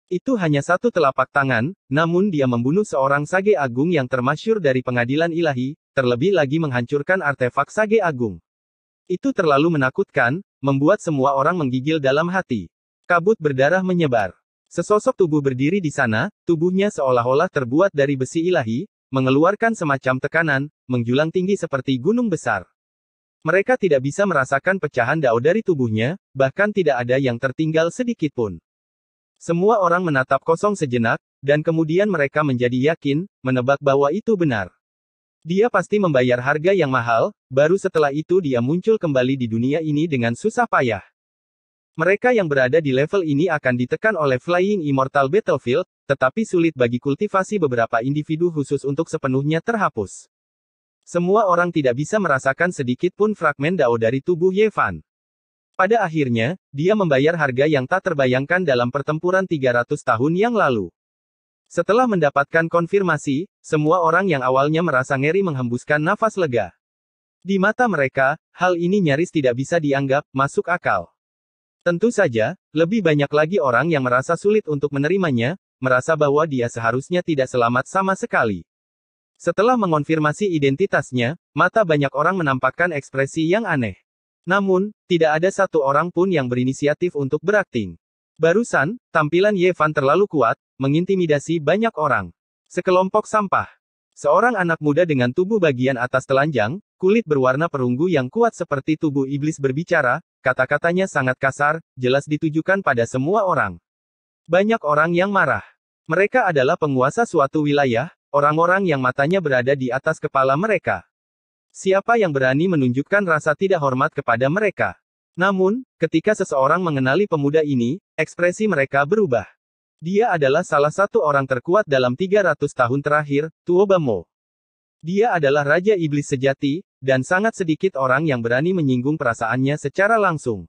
Itu hanya satu telapak tangan, namun dia membunuh seorang sage agung yang termasyhur dari pengadilan ilahi, terlebih lagi menghancurkan artefak sage agung. Itu terlalu menakutkan, membuat semua orang menggigil dalam hati. Kabut berdarah menyebar. Sesosok tubuh berdiri di sana, tubuhnya seolah-olah terbuat dari besi ilahi, mengeluarkan semacam tekanan, menjulang tinggi seperti gunung besar. Mereka tidak bisa merasakan pecahan dao dari tubuhnya, bahkan tidak ada yang tertinggal sedikit pun. Semua orang menatap kosong sejenak, dan kemudian mereka menjadi yakin, menebak bahwa itu benar. Dia pasti membayar harga yang mahal, baru setelah itu dia muncul kembali di dunia ini dengan susah payah. Mereka yang berada di level ini akan ditekan oleh Flying Immortal Battlefield, tetapi sulit bagi kultivasi beberapa individu khusus untuk sepenuhnya terhapus. Semua orang tidak bisa merasakan sedikit pun fragmen dao dari tubuh Ye Fan. Pada akhirnya, dia membayar harga yang tak terbayangkan dalam pertempuran 300 tahun yang lalu. Setelah mendapatkan konfirmasi, semua orang yang awalnya merasa ngeri menghembuskan nafas lega. Di mata mereka, hal ini nyaris tidak bisa dianggap masuk akal. Tentu saja, lebih banyak lagi orang yang merasa sulit untuk menerimanya, merasa bahwa dia seharusnya tidak selamat sama sekali. Setelah mengonfirmasi identitasnya, mata banyak orang menampakkan ekspresi yang aneh. Namun, tidak ada satu orang pun yang berinisiatif untuk berakting. Barusan, tampilan Ye Fan terlalu kuat, mengintimidasi banyak orang. Sekelompok sampah. Seorang anak muda dengan tubuh bagian atas telanjang, kulit berwarna perunggu yang kuat seperti tubuh iblis berbicara, kata-katanya sangat kasar, jelas ditujukan pada semua orang. Banyak orang yang marah. Mereka adalah penguasa suatu wilayah, orang-orang yang matanya berada di atas kepala mereka. Siapa yang berani menunjukkan rasa tidak hormat kepada mereka? Namun, ketika seseorang mengenali pemuda ini, ekspresi mereka berubah. Dia adalah salah satu orang terkuat dalam 300 tahun terakhir, Tuo Bamo. Dia adalah Raja Iblis sejati, dan sangat sedikit orang yang berani menyinggung perasaannya secara langsung.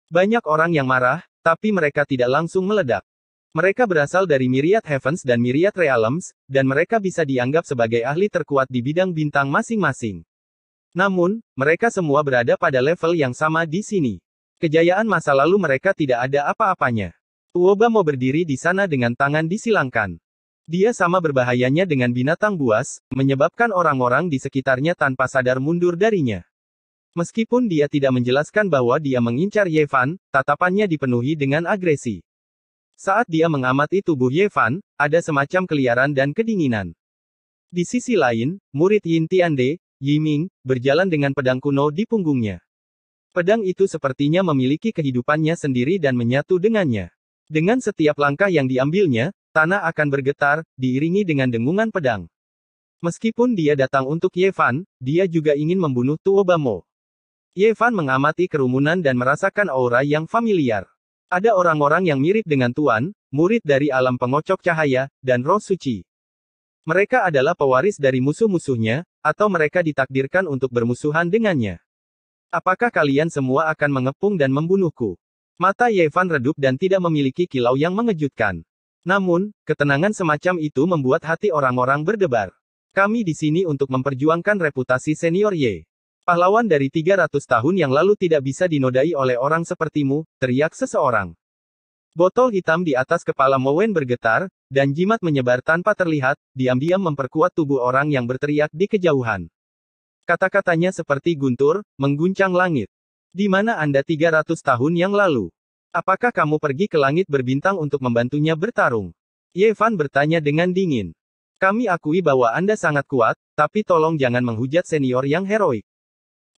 Banyak orang yang marah, tapi mereka tidak langsung meledak. Mereka berasal dari Myriad Heavens dan Myriad Realms, dan mereka bisa dianggap sebagai ahli terkuat di bidang bintang masing-masing. Namun, mereka semua berada pada level yang sama di sini. Kejayaan masa lalu mereka tidak ada apa-apanya. Tuo Bamo berdiri di sana dengan tangan disilangkan. Dia sama berbahayanya dengan binatang buas, menyebabkan orang-orang di sekitarnya tanpa sadar mundur darinya. Meskipun dia tidak menjelaskan bahwa dia mengincar Ye Fan, tatapannya dipenuhi dengan agresi. Saat dia mengamati tubuh Ye Fan, ada semacam keliaran dan kedinginan. Di sisi lain, murid Yin Tiande, Yiming, berjalan dengan pedang kuno di punggungnya. Pedang itu sepertinya memiliki kehidupannya sendiri dan menyatu dengannya. Dengan setiap langkah yang diambilnya, tanah akan bergetar, diiringi dengan dengungan pedang. Meskipun dia datang untuk Ye Fan, dia juga ingin membunuh Tuo Bamo. Ye Fan mengamati kerumunan dan merasakan aura yang familiar. Ada orang-orang yang mirip dengan Tuan, murid dari alam pengocok cahaya, dan roh suci. Mereka adalah pewaris dari musuh-musuhnya, atau mereka ditakdirkan untuk bermusuhan dengannya. Apakah kalian semua akan mengepung dan membunuhku? Mata Ye Fan redup dan tidak memiliki kilau yang mengejutkan. Namun, ketenangan semacam itu membuat hati orang-orang berdebar. Kami di sini untuk memperjuangkan reputasi senior Ye. Pahlawan dari 300 tahun yang lalu tidak bisa dinodai oleh orang sepertimu, teriak seseorang. Botol hitam di atas kepala Mowen bergetar, dan jimat menyebar tanpa terlihat, diam-diam memperkuat tubuh orang yang berteriak di kejauhan. Kata-katanya seperti guntur, mengguncang langit. Di mana Anda 300 tahun yang lalu? Apakah kamu pergi ke langit berbintang untuk membantunya bertarung? Ye Fan bertanya dengan dingin. Kami akui bahwa Anda sangat kuat, tapi tolong jangan menghujat senior yang heroik.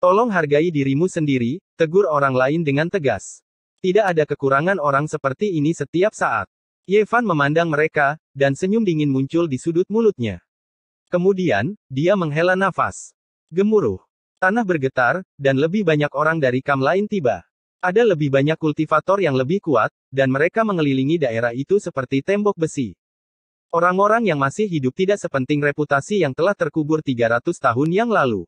Tolong hargai dirimu sendiri, tegur orang lain dengan tegas. Tidak ada kekurangan orang seperti ini setiap saat. Ye Fan memandang mereka, dan senyum dingin muncul di sudut mulutnya. Kemudian, dia menghela nafas. Gemuruh. Tanah bergetar, dan lebih banyak orang dari kam lain tiba. Ada lebih banyak kultivator yang lebih kuat, dan mereka mengelilingi daerah itu seperti tembok besi. Orang-orang yang masih hidup tidak sepenting reputasi yang telah terkubur 300 tahun yang lalu.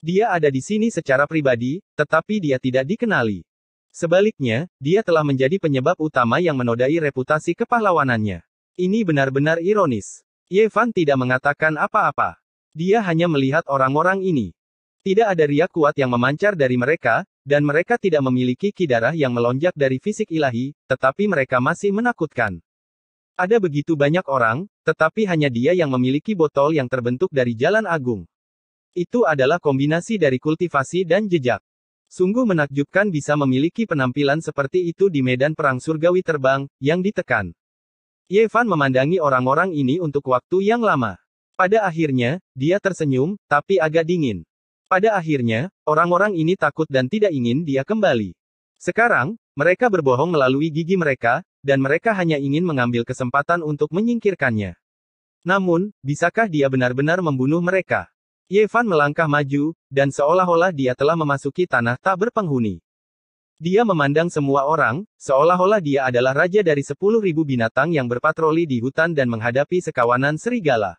Dia ada di sini secara pribadi, tetapi dia tidak dikenali. Sebaliknya, dia telah menjadi penyebab utama yang menodai reputasi kepahlawanannya. Ini benar-benar ironis. Ye Fan tidak mengatakan apa-apa. Dia hanya melihat orang-orang ini. Tidak ada riak kuat yang memancar dari mereka, dan mereka tidak memiliki ki darah yang melonjak dari fisik ilahi, tetapi mereka masih menakutkan. Ada begitu banyak orang, tetapi hanya dia yang memiliki botol yang terbentuk dari jalan agung. Itu adalah kombinasi dari kultivasi dan jejak. Sungguh menakjubkan bisa memiliki penampilan seperti itu di medan perang surgawi terbang, yang ditekan. Ye Fan memandangi orang-orang ini untuk waktu yang lama. Pada akhirnya, dia tersenyum, tapi agak dingin. Pada akhirnya, orang-orang ini takut dan tidak ingin dia kembali. Sekarang, mereka berbohong melalui gigi mereka, dan mereka hanya ingin mengambil kesempatan untuk menyingkirkannya. Namun, bisakah dia benar-benar membunuh mereka? Ye Fan melangkah maju, dan seolah-olah dia telah memasuki tanah tak berpenghuni. Dia memandang semua orang, seolah-olah dia adalah raja dari 10.000 binatang yang berpatroli di hutan dan menghadapi sekawanan serigala.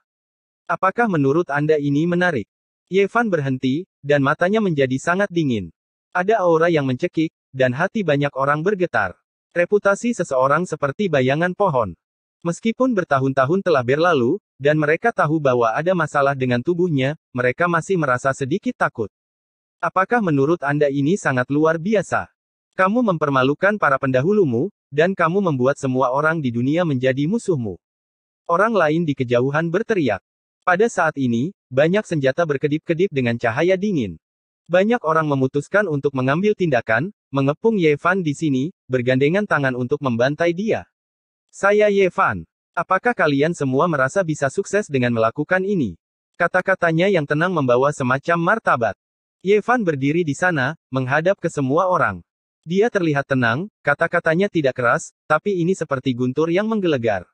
Apakah menurut Anda ini menarik? Ye Fan berhenti, dan matanya menjadi sangat dingin. Ada aura yang mencekik, dan hati banyak orang bergetar. Reputasi seseorang seperti bayangan pohon. Meskipun bertahun-tahun telah berlalu, dan mereka tahu bahwa ada masalah dengan tubuhnya, mereka masih merasa sedikit takut. Apakah menurut Anda ini sangat luar biasa? Kamu mempermalukan para pendahulumu, dan kamu membuat semua orang di dunia menjadi musuhmu. Orang lain di kejauhan berteriak. Pada saat ini, banyak senjata berkedip-kedip dengan cahaya dingin. Banyak orang memutuskan untuk mengambil tindakan, mengepung Ye Fan di sini, bergandengan tangan untuk membantai dia. Saya Ye Fan. Apakah kalian semua merasa bisa sukses dengan melakukan ini? Kata-katanya yang tenang membawa semacam martabat. Ye Fan berdiri di sana, menghadap ke semua orang. Dia terlihat tenang, kata-katanya tidak keras, tapi ini seperti guntur yang menggelegar.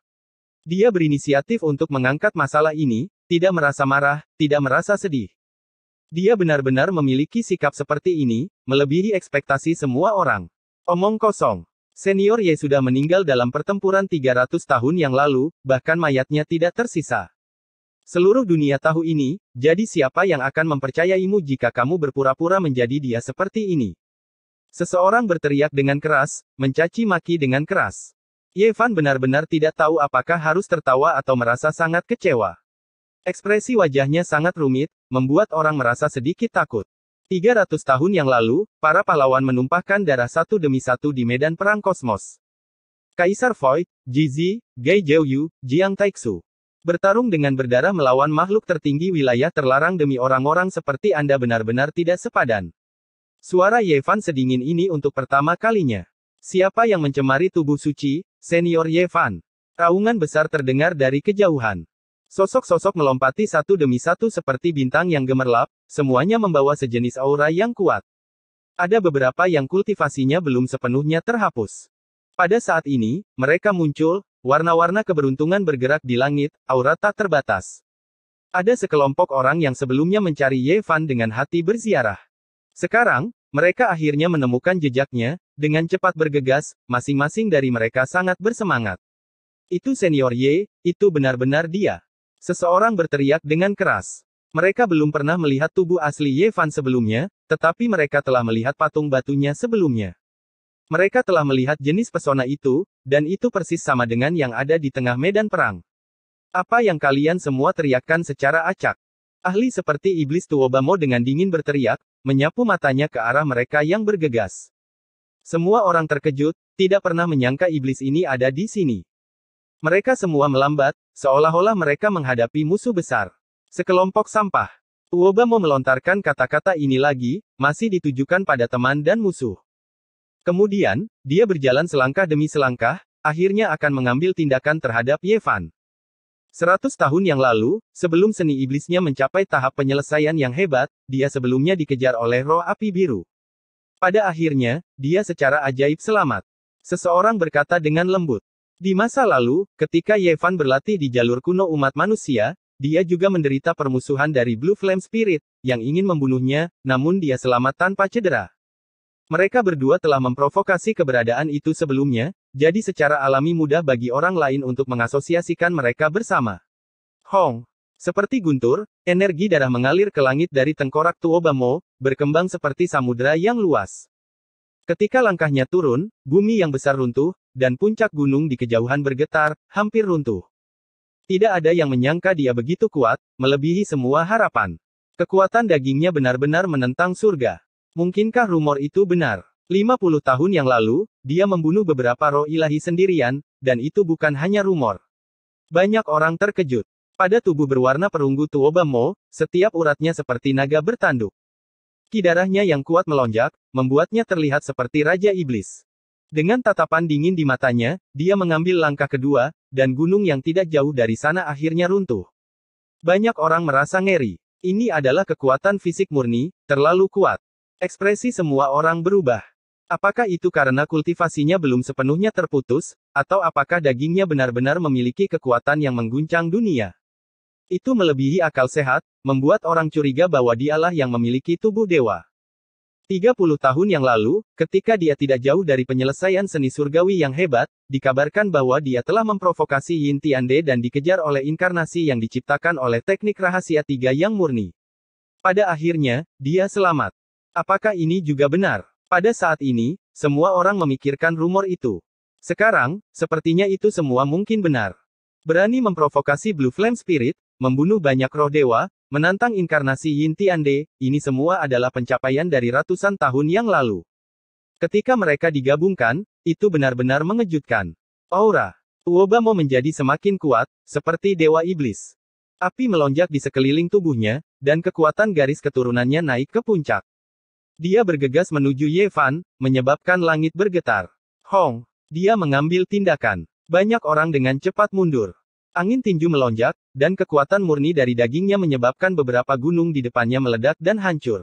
Dia berinisiatif untuk mengangkat masalah ini, tidak merasa marah, tidak merasa sedih. Dia benar-benar memiliki sikap seperti ini, melebihi ekspektasi semua orang. Omong kosong. Senior Ye sudah meninggal dalam pertempuran 300 tahun yang lalu, bahkan mayatnya tidak tersisa. Seluruh dunia tahu ini, jadi siapa yang akan mempercayaimu jika kamu berpura-pura menjadi dia seperti ini? Seseorang berteriak dengan keras, mencaci maki dengan keras. Ye Fan benar-benar tidak tahu apakah harus tertawa atau merasa sangat kecewa. Ekspresi wajahnya sangat rumit, membuat orang merasa sedikit takut. 300 tahun yang lalu, para pahlawan menumpahkan darah satu demi satu di medan perang kosmos. Kaisar Void, Jizi, Gai Zhouyu, Jiang Taixu. Bertarung dengan berdarah melawan makhluk tertinggi wilayah terlarang demi orang-orang seperti Anda benar-benar tidak sepadan. Suara Ye Fan sedingin ini untuk pertama kalinya. Siapa yang mencemari tubuh suci, senior Ye Fan? Raungan besar terdengar dari kejauhan. Sosok-sosok melompati satu demi satu seperti bintang yang gemerlap, semuanya membawa sejenis aura yang kuat. Ada beberapa yang kultivasinya belum sepenuhnya terhapus. Pada saat ini, mereka muncul, warna-warna keberuntungan bergerak di langit, aura tak terbatas. Ada sekelompok orang yang sebelumnya mencari Ye Fan dengan hati berziarah. Sekarang, mereka akhirnya menemukan jejaknya, dengan cepat bergegas, masing-masing dari mereka sangat bersemangat. Itu senior Ye, itu benar-benar dia. Seseorang berteriak dengan keras. Mereka belum pernah melihat tubuh asli Ye Fan sebelumnya, tetapi mereka telah melihat patung batunya sebelumnya. Mereka telah melihat jenis pesona itu, dan itu persis sama dengan yang ada di tengah medan perang. Apa yang kalian semua teriakkan secara acak? Ahli seperti iblis Tuobamo dengan dingin berteriak, menyapu matanya ke arah mereka yang bergegas. Semua orang terkejut, tidak pernah menyangka iblis ini ada di sini. Mereka semua melambat, seolah-olah mereka menghadapi musuh besar. Sekelompok sampah. Tuobamo melontarkan kata-kata ini lagi, masih ditujukan pada teman dan musuh. Kemudian, dia berjalan selangkah demi selangkah, akhirnya akan mengambil tindakan terhadap Ye Fan. 100 tahun yang lalu, sebelum seni iblisnya mencapai tahap penyelesaian yang hebat, dia sebelumnya dikejar oleh roh api biru. Pada akhirnya, dia secara ajaib selamat. Seseorang berkata dengan lembut. Di masa lalu, ketika Ye Fan berlatih di jalur kuno umat manusia, dia juga menderita permusuhan dari Blue Flame Spirit, yang ingin membunuhnya, namun dia selamat tanpa cedera. Mereka berdua telah memprovokasi keberadaan itu sebelumnya, jadi secara alami mudah bagi orang lain untuk mengasosiasikan mereka bersama. Hong. Seperti guntur, energi darah mengalir ke langit dari tengkorak Tuobamo, berkembang seperti samudera yang luas. Ketika langkahnya turun, bumi yang besar runtuh, dan puncak gunung di kejauhan bergetar, hampir runtuh. Tidak ada yang menyangka dia begitu kuat, melebihi semua harapan. Kekuatan dagingnya benar-benar menentang surga. Mungkinkah rumor itu benar? 50 tahun yang lalu, dia membunuh beberapa roh ilahi sendirian, dan itu bukan hanya rumor. Banyak orang terkejut. Pada tubuh berwarna perunggu Tuobamo, setiap uratnya seperti naga bertanduk. Darahnya yang kuat melonjak, membuatnya terlihat seperti Raja Iblis. Dengan tatapan dingin di matanya, dia mengambil langkah kedua, dan gunung yang tidak jauh dari sana akhirnya runtuh. Banyak orang merasa ngeri. Ini adalah kekuatan fisik murni, terlalu kuat. Ekspresi semua orang berubah. Apakah itu karena kultivasinya belum sepenuhnya terputus, atau apakah dagingnya benar-benar memiliki kekuatan yang mengguncang dunia? Itu melebihi akal sehat, membuat orang curiga bahwa dialah yang memiliki tubuh dewa. 30 tahun yang lalu, ketika dia tidak jauh dari penyelesaian seni surgawi yang hebat, dikabarkan bahwa dia telah memprovokasi Yin Tiande dan dikejar oleh inkarnasi yang diciptakan oleh teknik rahasia tiga yang murni. Pada akhirnya, dia selamat. Apakah ini juga benar? Pada saat ini, semua orang memikirkan rumor itu. Sekarang, sepertinya itu semua mungkin benar. Berani memprovokasi Blue Flame Spirit, membunuh banyak roh dewa, menantang inkarnasi Yin Tiande, ini semua adalah pencapaian dari ratusan tahun yang lalu. Ketika mereka digabungkan, itu benar-benar mengejutkan. Aura Tuobamo menjadi semakin kuat, seperti dewa iblis. Api melonjak di sekeliling tubuhnya, dan kekuatan garis keturunannya naik ke puncak. Dia bergegas menuju Ye Fan, menyebabkan langit bergetar. Hong! Dia mengambil tindakan. Banyak orang dengan cepat mundur. Angin tinju melonjak, dan kekuatan murni dari dagingnya menyebabkan beberapa gunung di depannya meledak dan hancur.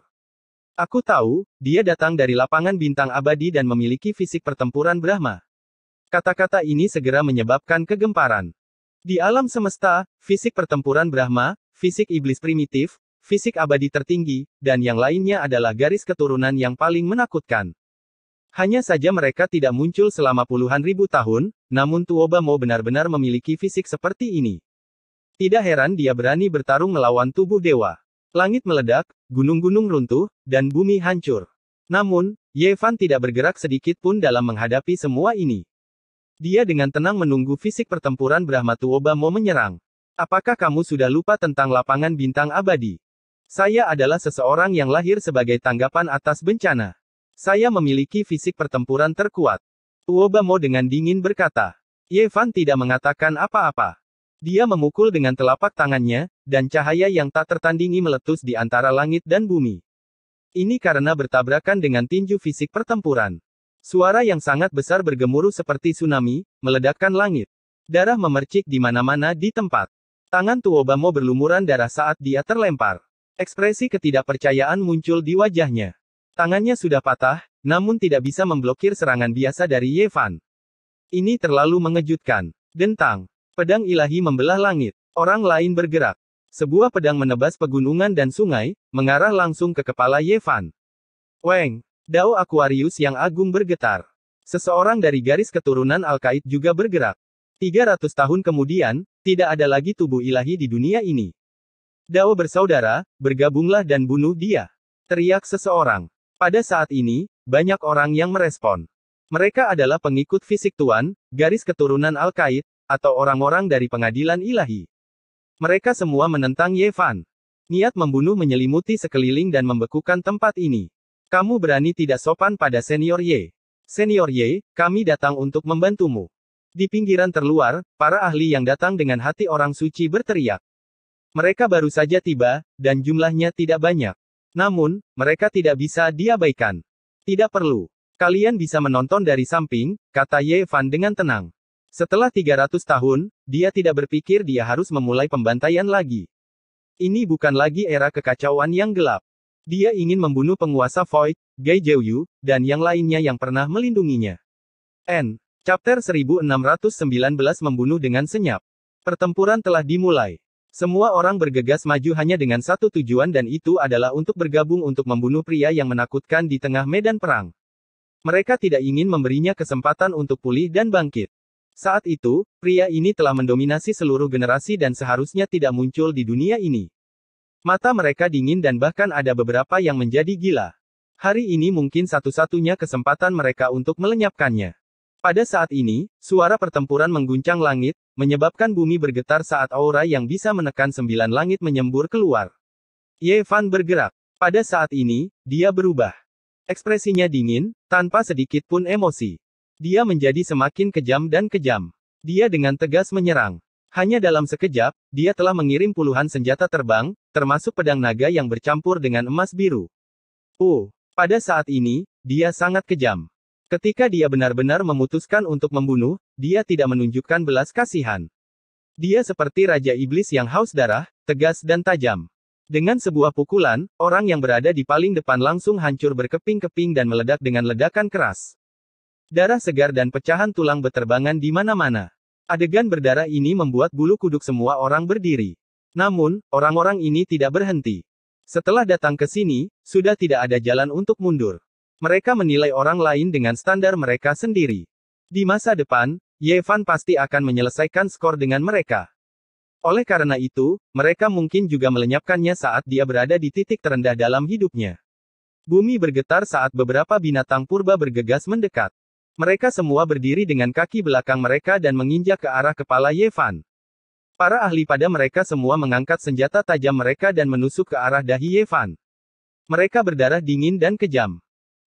Aku tahu, dia datang dari lapangan bintang abadi dan memiliki fisik pertempuran Brahma. Kata-kata ini segera menyebabkan kegemparan. Di alam semesta, fisik pertempuran Brahma, fisik iblis primitif, fisik abadi tertinggi, dan yang lainnya adalah garis keturunan yang paling menakutkan. Hanya saja mereka tidak muncul selama puluhan ribu tahun, namun Tuobamo benar-benar memiliki fisik seperti ini. Tidak heran dia berani bertarung melawan tubuh dewa. Langit meledak, gunung-gunung runtuh, dan bumi hancur. Namun, Ye Fan tidak bergerak sedikit pun dalam menghadapi semua ini. Dia dengan tenang menunggu fisik pertempuran Brahma Tuobamo menyerang. Apakah kamu sudah lupa tentang lapangan bintang abadi? Saya adalah seseorang yang lahir sebagai tanggapan atas bencana. Saya memiliki fisik pertempuran terkuat. Tuobamo dengan dingin berkata. Ye Fan tidak mengatakan apa-apa. Dia memukul dengan telapak tangannya, dan cahaya yang tak tertandingi meletus di antara langit dan bumi. Ini karena bertabrakan dengan tinju fisik pertempuran. Suara yang sangat besar bergemuruh seperti tsunami, meledakkan langit. Darah memercik di mana-mana di tempat. Tangan Tuobamo berlumuran darah saat dia terlempar. Ekspresi ketidakpercayaan muncul di wajahnya. Tangannya sudah patah, namun tidak bisa memblokir serangan biasa dari Ye Fan. Ini terlalu mengejutkan. Dentang. Pedang ilahi membelah langit. Orang lain bergerak. Sebuah pedang menebas pegunungan dan sungai, mengarah langsung ke kepala Ye Fan. Weng. Dao Aquarius yang agung bergetar. Seseorang dari garis keturunan Al-Qaid juga bergerak. 300 tahun kemudian, tidak ada lagi tubuh ilahi di dunia ini. Dao bersaudara, bergabunglah dan bunuh dia. Teriak seseorang. Pada saat ini, banyak orang yang merespon. Mereka adalah pengikut fisik Tuan, garis keturunan Al-Qaid, atau orang-orang dari pengadilan ilahi. Mereka semua menentang Ye Fan. Niat membunuh menyelimuti sekeliling dan membekukan tempat ini. Kamu berani tidak sopan pada Senior Ye. Senior Ye, kami datang untuk membantumu. Di pinggiran terluar, para ahli yang datang dengan hati orang suci berteriak. Mereka baru saja tiba, dan jumlahnya tidak banyak. Namun, mereka tidak bisa diabaikan. Tidak perlu. Kalian bisa menonton dari samping, kata Ye Fan dengan tenang. Setelah 300 tahun, dia tidak berpikir dia harus memulai pembantaian lagi. Ini bukan lagi era kekacauan yang gelap. Dia ingin membunuh penguasa Void, Gai Jiuyu, dan yang lainnya yang pernah melindunginya. Chapter 1619 membunuh dengan senyap. Pertempuran telah dimulai. Semua orang bergegas maju hanya dengan satu tujuan dan itu adalah untuk bergabung untuk membunuh pria yang menakutkan di tengah medan perang. Mereka tidak ingin memberinya kesempatan untuk pulih dan bangkit. Saat itu, pria ini telah mendominasi seluruh generasi dan seharusnya tidak muncul di dunia ini. Mata mereka dingin dan bahkan ada beberapa yang menjadi gila. Hari ini mungkin satu-satunya kesempatan mereka untuk melenyapkannya. Pada saat ini, suara pertempuran mengguncang langit, menyebabkan bumi bergetar saat aura yang bisa menekan 9 langit menyembur keluar. Ye Fan bergerak. Pada saat ini, dia berubah. Ekspresinya dingin, tanpa sedikit pun emosi. Dia menjadi semakin kejam dan kejam. Dia dengan tegas menyerang. Hanya dalam sekejap, dia telah mengirim puluhan senjata terbang, termasuk pedang naga yang bercampur dengan emas biru. Pada saat ini, dia sangat kejam. Ketika dia benar-benar memutuskan untuk membunuh, dia tidak menunjukkan belas kasihan. Dia seperti Raja Iblis yang haus darah, tegas dan tajam. Dengan sebuah pukulan, orang yang berada di paling depan langsung hancur berkeping-keping dan meledak dengan ledakan keras. Darah segar dan pecahan tulang beterbangan di mana-mana. Adegan berdarah ini membuat bulu kuduk semua orang berdiri. Namun, orang-orang ini tidak berhenti. Setelah datang ke sini, sudah tidak ada jalan untuk mundur. Mereka menilai orang lain dengan standar mereka sendiri. Di masa depan, Ye Fan pasti akan menyelesaikan skor dengan mereka. Oleh karena itu, mereka mungkin juga melenyapkannya saat dia berada di titik terendah dalam hidupnya. Bumi bergetar saat beberapa binatang purba bergegas mendekat. Mereka semua berdiri dengan kaki belakang mereka dan menginjak ke arah kepala Ye Fan. Para ahli pada mereka semua mengangkat senjata tajam mereka dan menusuk ke arah dahi Ye Fan. Mereka berdarah dingin dan kejam.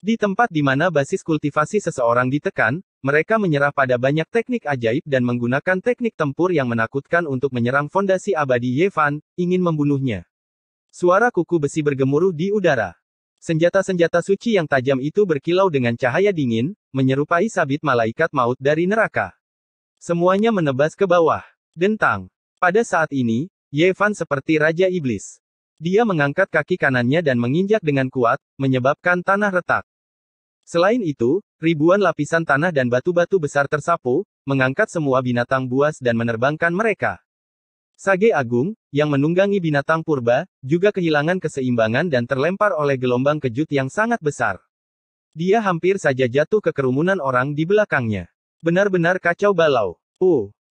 Di tempat di mana basis kultivasi seseorang ditekan, mereka menyerah pada banyak teknik ajaib dan menggunakan teknik tempur yang menakutkan untuk menyerang fondasi abadi Ye Fan, ingin membunuhnya. Suara kuku besi bergemuruh di udara. Senjata-senjata suci yang tajam itu berkilau dengan cahaya dingin, menyerupai sabit malaikat maut dari neraka. Semuanya menebas ke bawah. Dentang. Pada saat ini, Ye Fan seperti Raja Iblis. Dia mengangkat kaki kanannya dan menginjak dengan kuat, menyebabkan tanah retak. Selain itu, ribuan lapisan tanah dan batu-batu besar tersapu, mengangkat semua binatang buas dan menerbangkan mereka. Sage Agung, yang menunggangi binatang purba, juga kehilangan keseimbangan dan terlempar oleh gelombang kejut yang sangat besar. Dia hampir saja jatuh ke kerumunan orang di belakangnya. Benar-benar kacau balau.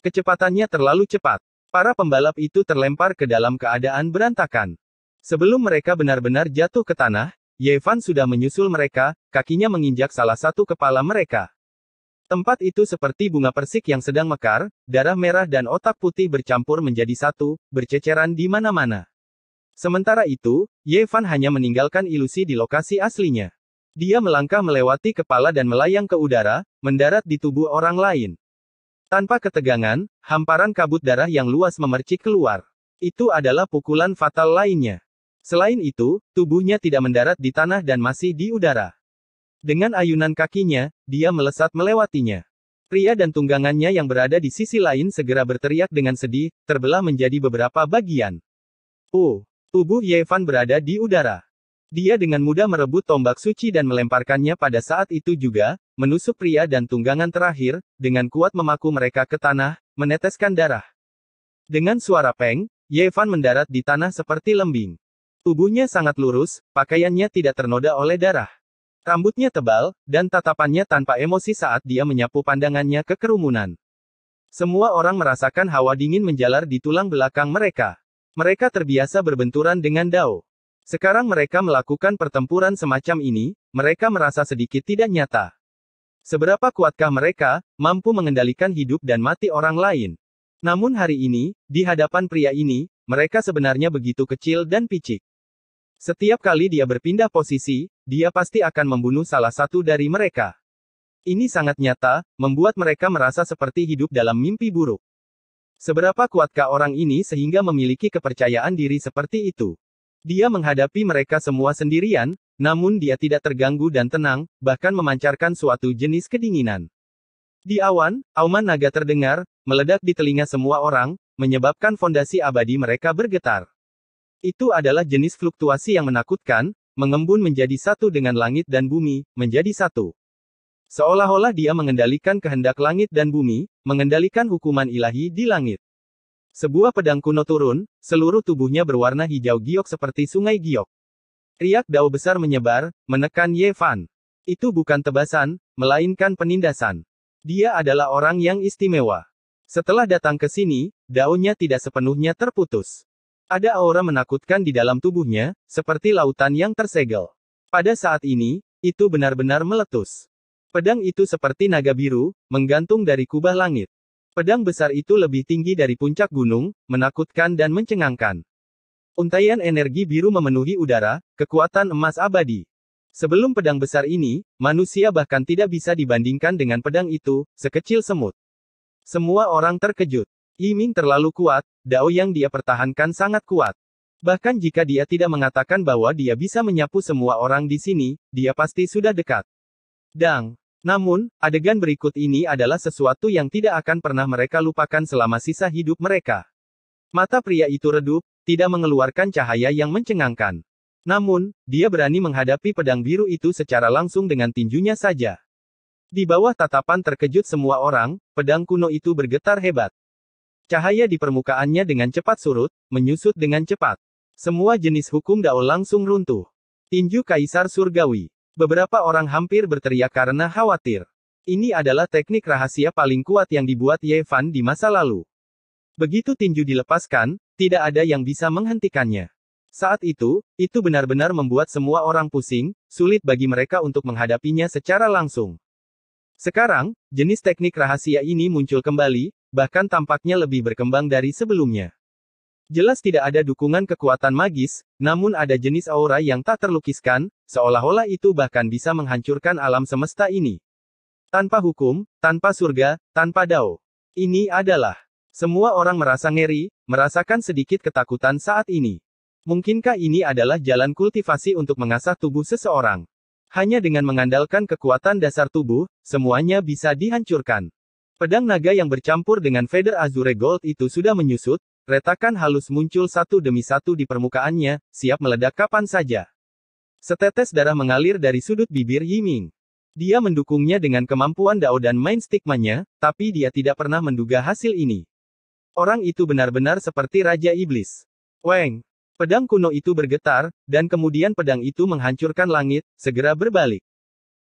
Kecepatannya terlalu cepat. Para pembalap itu terlempar ke dalam keadaan berantakan. Sebelum mereka benar-benar jatuh ke tanah, Ye Fan sudah menyusul mereka, kakinya menginjak salah satu kepala mereka. Tempat itu seperti bunga persik yang sedang mekar, darah merah dan otak putih bercampur menjadi satu, berceceran di mana-mana. Sementara itu, Ye Fan hanya meninggalkan ilusi di lokasi aslinya. Dia melangkah melewati kepala dan melayang ke udara, mendarat di tubuh orang lain. Tanpa ketegangan, hamparan kabut darah yang luas memercik keluar. Itu adalah pukulan fatal lainnya. Selain itu, tubuhnya tidak mendarat di tanah dan masih di udara. Dengan ayunan kakinya, dia melesat melewatinya. Pria dan tunggangannya yang berada di sisi lain segera berteriak dengan sedih, terbelah menjadi beberapa bagian. Tubuh Ye Fan berada di udara. Dia dengan mudah merebut tombak suci dan melemparkannya pada saat itu juga, menusuk pria dan tunggangan terakhir, dengan kuat memaku mereka ke tanah, meneteskan darah. Dengan suara peng, Ye Fan mendarat di tanah seperti lembing. Tubuhnya sangat lurus, pakaiannya tidak ternoda oleh darah. Rambutnya tebal, dan tatapannya tanpa emosi saat dia menyapu pandangannya ke kerumunan. Semua orang merasakan hawa dingin menjalar di tulang belakang mereka. Mereka terbiasa berbenturan dengan Dao. Sekarang mereka melakukan pertempuran semacam ini, mereka merasa sedikit tidak nyata. Seberapa kuatkah mereka, mampu mengendalikan hidup dan mati orang lain? Namun hari ini, di hadapan pria ini, mereka sebenarnya begitu kecil dan picik. Setiap kali dia berpindah posisi, dia pasti akan membunuh salah satu dari mereka. Ini sangat nyata, membuat mereka merasa seperti hidup dalam mimpi buruk. Seberapa kuatkah orang ini sehingga memiliki kepercayaan diri seperti itu? Dia menghadapi mereka semua sendirian, namun dia tidak terganggu dan tenang, bahkan memancarkan suatu jenis kedinginan. Di awan, auman naga terdengar, meledak di telinga semua orang, menyebabkan fondasi abadi mereka bergetar. Itu adalah jenis fluktuasi yang menakutkan, mengembun menjadi satu dengan langit dan bumi, menjadi satu. Seolah-olah dia mengendalikan kehendak langit dan bumi, mengendalikan hukuman ilahi di langit. Sebuah pedang kuno turun, seluruh tubuhnya berwarna hijau giok seperti sungai giok. Riak Dao besar menyebar, menekan Ye Fan. Itu bukan tebasan, melainkan penindasan. Dia adalah orang yang istimewa. Setelah datang ke sini, daunnya tidak sepenuhnya terputus. Ada aura menakutkan di dalam tubuhnya, seperti lautan yang tersegel. Pada saat ini, itu benar-benar meletus. Pedang itu seperti naga biru, menggantung dari kubah langit. Pedang besar itu lebih tinggi dari puncak gunung, menakutkan dan mencengangkan. Untaian energi biru memenuhi udara, kekuatan emas abadi. Sebelum pedang besar ini, manusia bahkan tidak bisa dibandingkan dengan pedang itu, sekecil semut. Semua orang terkejut. Yiming terlalu kuat, Dao yang dia pertahankan sangat kuat. Bahkan jika dia tidak mengatakan bahwa dia bisa menyapu semua orang di sini, dia pasti sudah dekat. Namun, adegan berikut ini adalah sesuatu yang tidak akan pernah mereka lupakan selama sisa hidup mereka. Mata pria itu redup, tidak mengeluarkan cahaya yang mencengangkan. Namun, dia berani menghadapi pedang biru itu secara langsung dengan tinjunya saja. Di bawah tatapan terkejut semua orang, pedang kuno itu bergetar hebat. Cahaya di permukaannya dengan cepat surut, menyusut dengan cepat. Semua jenis hukum Dao langsung runtuh. Tinju Kaisar Surgawi. Beberapa orang hampir berteriak karena khawatir. Ini adalah teknik rahasia paling kuat yang dibuat Ye Fan di masa lalu. Begitu tinju dilepaskan, tidak ada yang bisa menghentikannya. Saat itu benar-benar membuat semua orang pusing, sulit bagi mereka untuk menghadapinya secara langsung. Sekarang, jenis teknik rahasia ini muncul kembali, bahkan tampaknya lebih berkembang dari sebelumnya. Jelas tidak ada dukungan kekuatan magis, namun ada jenis aura yang tak terlukiskan, seolah-olah itu bahkan bisa menghancurkan alam semesta ini. Tanpa hukum, tanpa surga, tanpa Dao. Ini adalah. Semua orang merasa ngeri, merasakan sedikit ketakutan saat ini. Mungkinkah ini adalah jalan kultivasi untuk mengasah tubuh seseorang? Hanya dengan mengandalkan kekuatan dasar tubuh, semuanya bisa dihancurkan. Pedang naga yang bercampur dengan Feather Azure Gold itu sudah menyusut, retakan halus muncul satu demi satu di permukaannya, siap meledak kapan saja. Setetes darah mengalir dari sudut bibir Yiming. Dia mendukungnya dengan kemampuan Dao dan main stigmanya, tapi dia tidak pernah menduga hasil ini. Orang itu benar-benar seperti Raja Iblis. Weng! Pedang kuno itu bergetar, dan kemudian pedang itu menghancurkan langit, segera berbalik.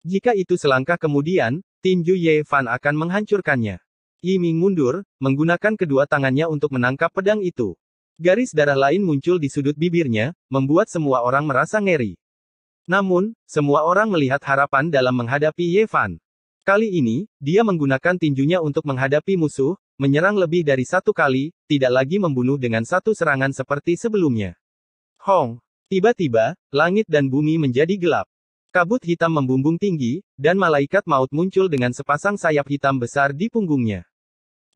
Jika itu selangkah kemudian, tinju Ye Fan akan menghancurkannya. Yiming mundur, menggunakan kedua tangannya untuk menangkap pedang itu. Garis darah lain muncul di sudut bibirnya, membuat semua orang merasa ngeri. Namun, semua orang melihat harapan dalam menghadapi Ye Fan. Kali ini, dia menggunakan tinjunya untuk menghadapi musuh, menyerang lebih dari satu kali, tidak lagi membunuh dengan satu serangan seperti sebelumnya. Hong! Tiba-tiba, langit dan bumi menjadi gelap. Kabut hitam membumbung tinggi, dan malaikat maut muncul dengan sepasang sayap hitam besar di punggungnya.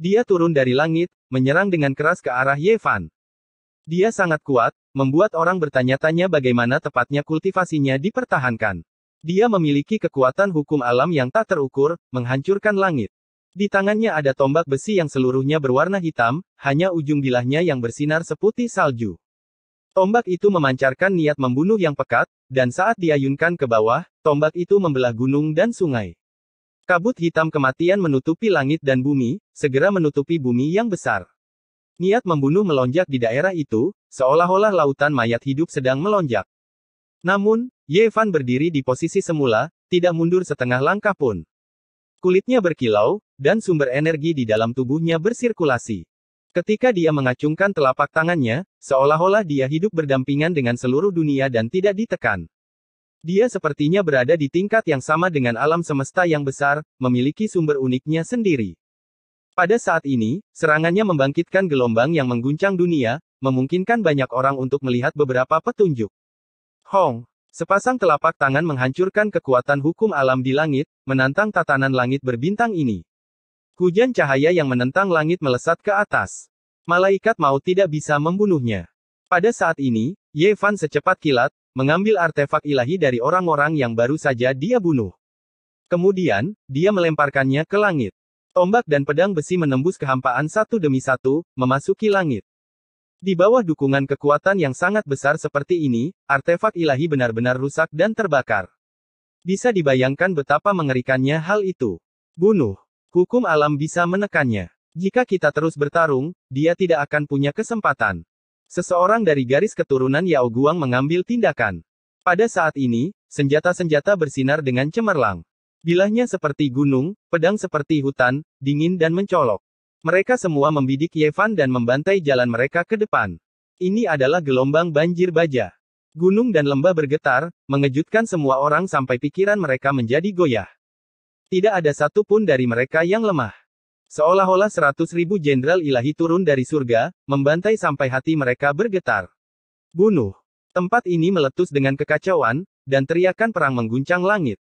Dia turun dari langit, menyerang dengan keras ke arah Ye Fan. Dia sangat kuat, membuat orang bertanya-tanya bagaimana tepatnya kultivasinya dipertahankan. Dia memiliki kekuatan hukum alam yang tak terukur, menghancurkan langit. Di tangannya ada tombak besi yang seluruhnya berwarna hitam, hanya ujung bilahnya yang bersinar seputih salju. Tombak itu memancarkan niat membunuh yang pekat, dan saat diayunkan ke bawah, tombak itu membelah gunung dan sungai. Kabut hitam kematian menutupi langit dan bumi, segera menutupi bumi yang besar. Niat membunuh melonjak di daerah itu, seolah-olah lautan mayat hidup sedang melonjak. Namun, Ye Fan berdiri di posisi semula, tidak mundur setengah langkah pun. Kulitnya berkilau, dan sumber energi di dalam tubuhnya bersirkulasi. Ketika dia mengacungkan telapak tangannya, seolah-olah dia hidup berdampingan dengan seluruh dunia dan tidak ditekan. Dia sepertinya berada di tingkat yang sama dengan alam semesta yang besar, memiliki sumber uniknya sendiri. Pada saat ini, serangannya membangkitkan gelombang yang mengguncang dunia, memungkinkan banyak orang untuk melihat beberapa petunjuk. Hong! Sepasang telapak tangan menghancurkan kekuatan hukum alam di langit, menantang tatanan langit berbintang ini. Hujan cahaya yang menentang langit melesat ke atas. Malaikat maut tidak bisa membunuhnya. Pada saat ini, Ye Fan secepat kilat, mengambil artefak ilahi dari orang-orang yang baru saja dia bunuh. Kemudian, dia melemparkannya ke langit. Tombak dan pedang besi menembus kehampaan satu demi satu, memasuki langit. Di bawah dukungan kekuatan yang sangat besar seperti ini, artefak ilahi benar-benar rusak dan terbakar. Bisa dibayangkan betapa mengerikannya hal itu. Bunuh. Hukum alam bisa menekannya. Jika kita terus bertarung, dia tidak akan punya kesempatan. Seseorang dari garis keturunan Yao Guang mengambil tindakan. Pada saat ini, senjata-senjata bersinar dengan cemerlang. Bilahnya seperti gunung, pedang seperti hutan, dingin dan mencolok. Mereka semua membidik Ye Fan dan membantai jalan mereka ke depan. Ini adalah gelombang banjir baja. Gunung dan lembah bergetar, mengejutkan semua orang sampai pikiran mereka menjadi goyah. Tidak ada satu pun dari mereka yang lemah. Seolah-olah 100.000 jenderal ilahi turun dari surga, membantai sampai hati mereka bergetar. Bunuh. Tempat ini meletus dengan kekacauan, dan teriakan perang mengguncang langit.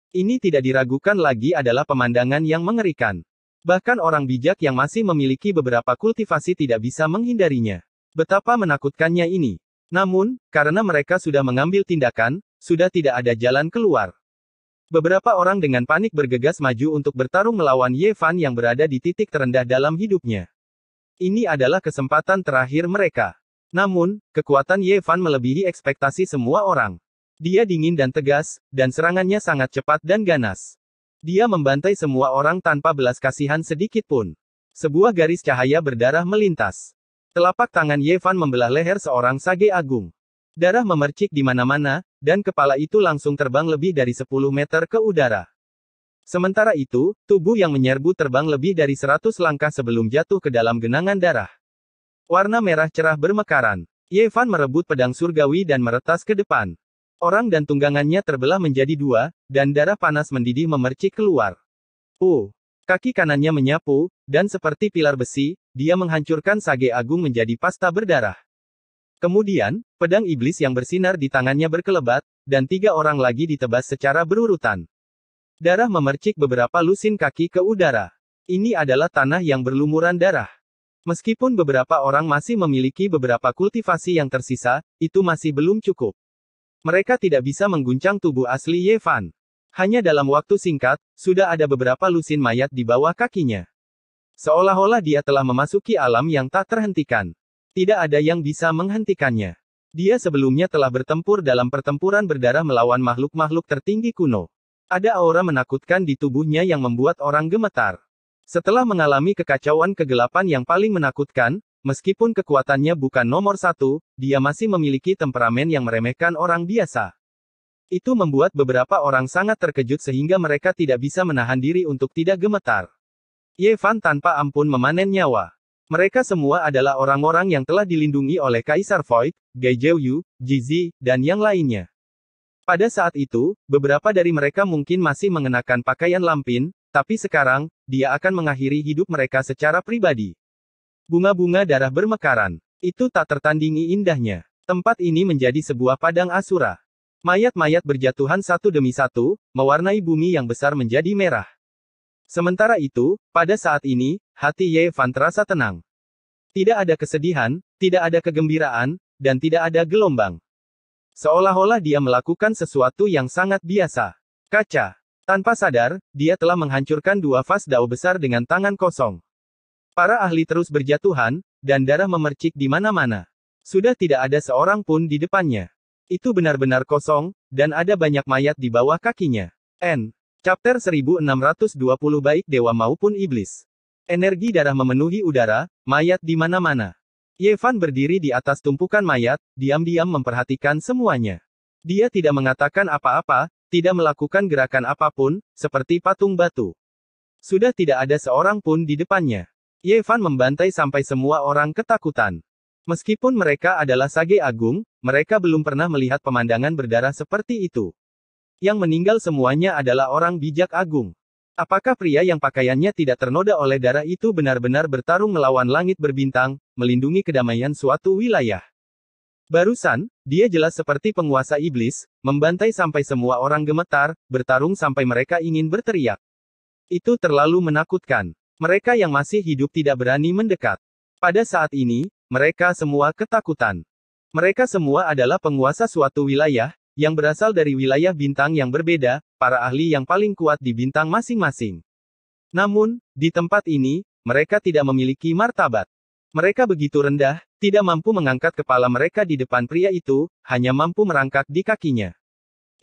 Ini tidak diragukan lagi adalah pemandangan yang mengerikan. Bahkan orang bijak yang masih memiliki beberapa kultivasi tidak bisa menghindarinya. Betapa menakutkannya ini. Namun, karena mereka sudah mengambil tindakan, sudah tidak ada jalan keluar. Beberapa orang dengan panik bergegas maju untuk bertarung melawan Ye Fan yang berada di titik terendah dalam hidupnya. Ini adalah kesempatan terakhir mereka. Namun, kekuatan Ye Fan melebihi ekspektasi semua orang. Dia dingin dan tegas, dan serangannya sangat cepat dan ganas. Dia membantai semua orang tanpa belas kasihan sedikit pun. Sebuah garis cahaya berdarah melintas. Telapak tangan Ye Fan membelah leher seorang sage agung. Darah memercik di mana-mana, dan kepala itu langsung terbang lebih dari 10 meter ke udara. Sementara itu, tubuh yang menyerbu terbang lebih dari 100 langkah sebelum jatuh ke dalam genangan darah. Warna merah cerah bermekaran. Ye Fan merebut pedang surgawi dan meretas ke depan. Orang dan tunggangannya terbelah menjadi dua, dan darah panas mendidih memercik keluar. Kaki kanannya menyapu, dan seperti pilar besi, dia menghancurkan sage agung menjadi pasta berdarah. Kemudian, pedang iblis yang bersinar di tangannya berkelebat, dan 3 orang lagi ditebas secara berurutan. Darah memercik beberapa lusin kaki ke udara. Ini adalah tanah yang berlumuran darah. Meskipun beberapa orang masih memiliki beberapa kultivasi yang tersisa, itu masih belum cukup. Mereka tidak bisa mengguncang tubuh asli Ye Fan. Hanya dalam waktu singkat, sudah ada beberapa lusin mayat di bawah kakinya. Seolah-olah dia telah memasuki alam yang tak terhentikan. Tidak ada yang bisa menghentikannya. Dia sebelumnya telah bertempur dalam pertempuran berdarah melawan makhluk-makhluk tertinggi kuno. Ada aura menakutkan di tubuhnya yang membuat orang gemetar. Setelah mengalami kekacauan kegelapan yang paling menakutkan, meskipun kekuatannya bukan nomor 1, dia masih memiliki temperamen yang meremehkan orang biasa. Itu membuat beberapa orang sangat terkejut sehingga mereka tidak bisa menahan diri untuk tidak gemetar. Ye Fan tanpa ampun memanen nyawa. Mereka semua adalah orang-orang yang telah dilindungi oleh Kaisar Void, Gai Zhouyu, Jizi, dan yang lainnya. Pada saat itu, beberapa dari mereka mungkin masih mengenakan pakaian lampin, tapi sekarang, dia akan mengakhiri hidup mereka secara pribadi. Bunga-bunga darah bermekaran. Itu tak tertandingi indahnya. Tempat ini menjadi sebuah padang asura. Mayat-mayat berjatuhan satu demi satu, mewarnai bumi yang besar menjadi merah. Sementara itu, pada saat ini, hati Ye Fan terasa tenang. Tidak ada kesedihan, tidak ada kegembiraan, dan tidak ada gelombang. Seolah-olah dia melakukan sesuatu yang sangat biasa. Kaca. Tanpa sadar, dia telah menghancurkan 2 vas dao besar dengan tangan kosong. Para ahli terus berjatuhan, dan darah memercik di mana-mana. Sudah tidak ada seorang pun di depannya. Itu benar-benar kosong, dan ada banyak mayat di bawah kakinya. Chapter 1620 baik dewa maupun iblis. Energi darah memenuhi udara, mayat di mana-mana. Ye Fan berdiri di atas tumpukan mayat, diam-diam memperhatikan semuanya. Dia tidak mengatakan apa-apa, tidak melakukan gerakan apapun, seperti patung batu. Sudah tidak ada seorang pun di depannya. Ye Fan membantai sampai semua orang ketakutan. Meskipun mereka adalah sage agung, mereka belum pernah melihat pemandangan berdarah seperti itu. Yang meninggal semuanya adalah orang bijak agung. Apakah pria yang pakaiannya tidak ternoda oleh darah itu benar-benar bertarung melawan langit berbintang, melindungi kedamaian suatu wilayah? Barusan, dia jelas seperti penguasa iblis, membantai sampai semua orang gemetar, bertarung sampai mereka ingin berteriak. Itu terlalu menakutkan. Mereka yang masih hidup tidak berani mendekat. Pada saat ini, mereka semua ketakutan. Mereka semua adalah penguasa suatu wilayah, yang berasal dari wilayah bintang yang berbeda, para ahli yang paling kuat di bintang masing-masing. Namun, di tempat ini, mereka tidak memiliki martabat. Mereka begitu rendah, tidak mampu mengangkat kepala mereka di depan pria itu, hanya mampu merangkak di kakinya.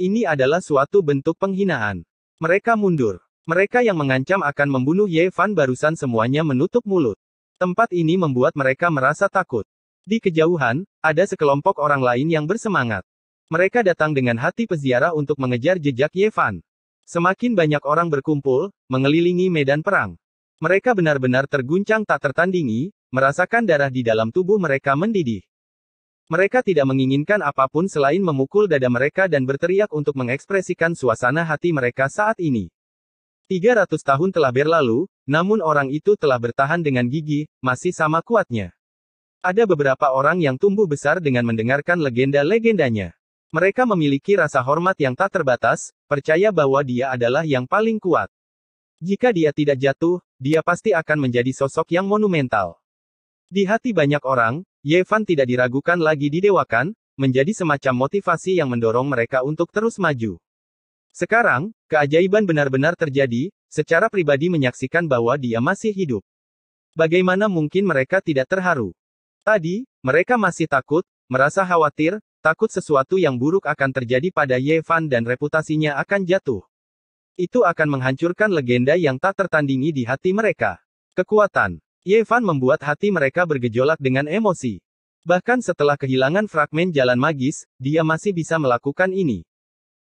Ini adalah suatu bentuk penghinaan. Mereka mundur. Mereka yang mengancam akan membunuh Ye Fan barusan semuanya menutup mulut. Tempat ini membuat mereka merasa takut. Di kejauhan, ada sekelompok orang lain yang bersemangat. Mereka datang dengan hati peziarah untuk mengejar jejak Ye Fan. Semakin banyak orang berkumpul, mengelilingi medan perang. Mereka benar-benar terguncang tak tertandingi, merasakan darah di dalam tubuh mereka mendidih. Mereka tidak menginginkan apapun selain memukul dada mereka dan berteriak untuk mengekspresikan suasana hati mereka saat ini. 300 tahun telah berlalu, namun orang itu telah bertahan dengan gigih, masih sama kuatnya. Ada beberapa orang yang tumbuh besar dengan mendengarkan legenda-legendanya. Mereka memiliki rasa hormat yang tak terbatas, percaya bahwa dia adalah yang paling kuat. Jika dia tidak jatuh, dia pasti akan menjadi sosok yang monumental. Di hati banyak orang, Ye Fan tidak diragukan lagi didewakan, menjadi semacam motivasi yang mendorong mereka untuk terus maju. Sekarang, keajaiban benar-benar terjadi, secara pribadi menyaksikan bahwa dia masih hidup. Bagaimana mungkin mereka tidak terharu? Tadi, mereka masih takut, merasa khawatir, takut sesuatu yang buruk akan terjadi pada Ye Fan dan reputasinya akan jatuh. Itu akan menghancurkan legenda yang tak tertandingi di hati mereka. Kekuatan Ye Fan membuat hati mereka bergejolak dengan emosi. Bahkan setelah kehilangan fragmen jalan magis, dia masih bisa melakukan ini.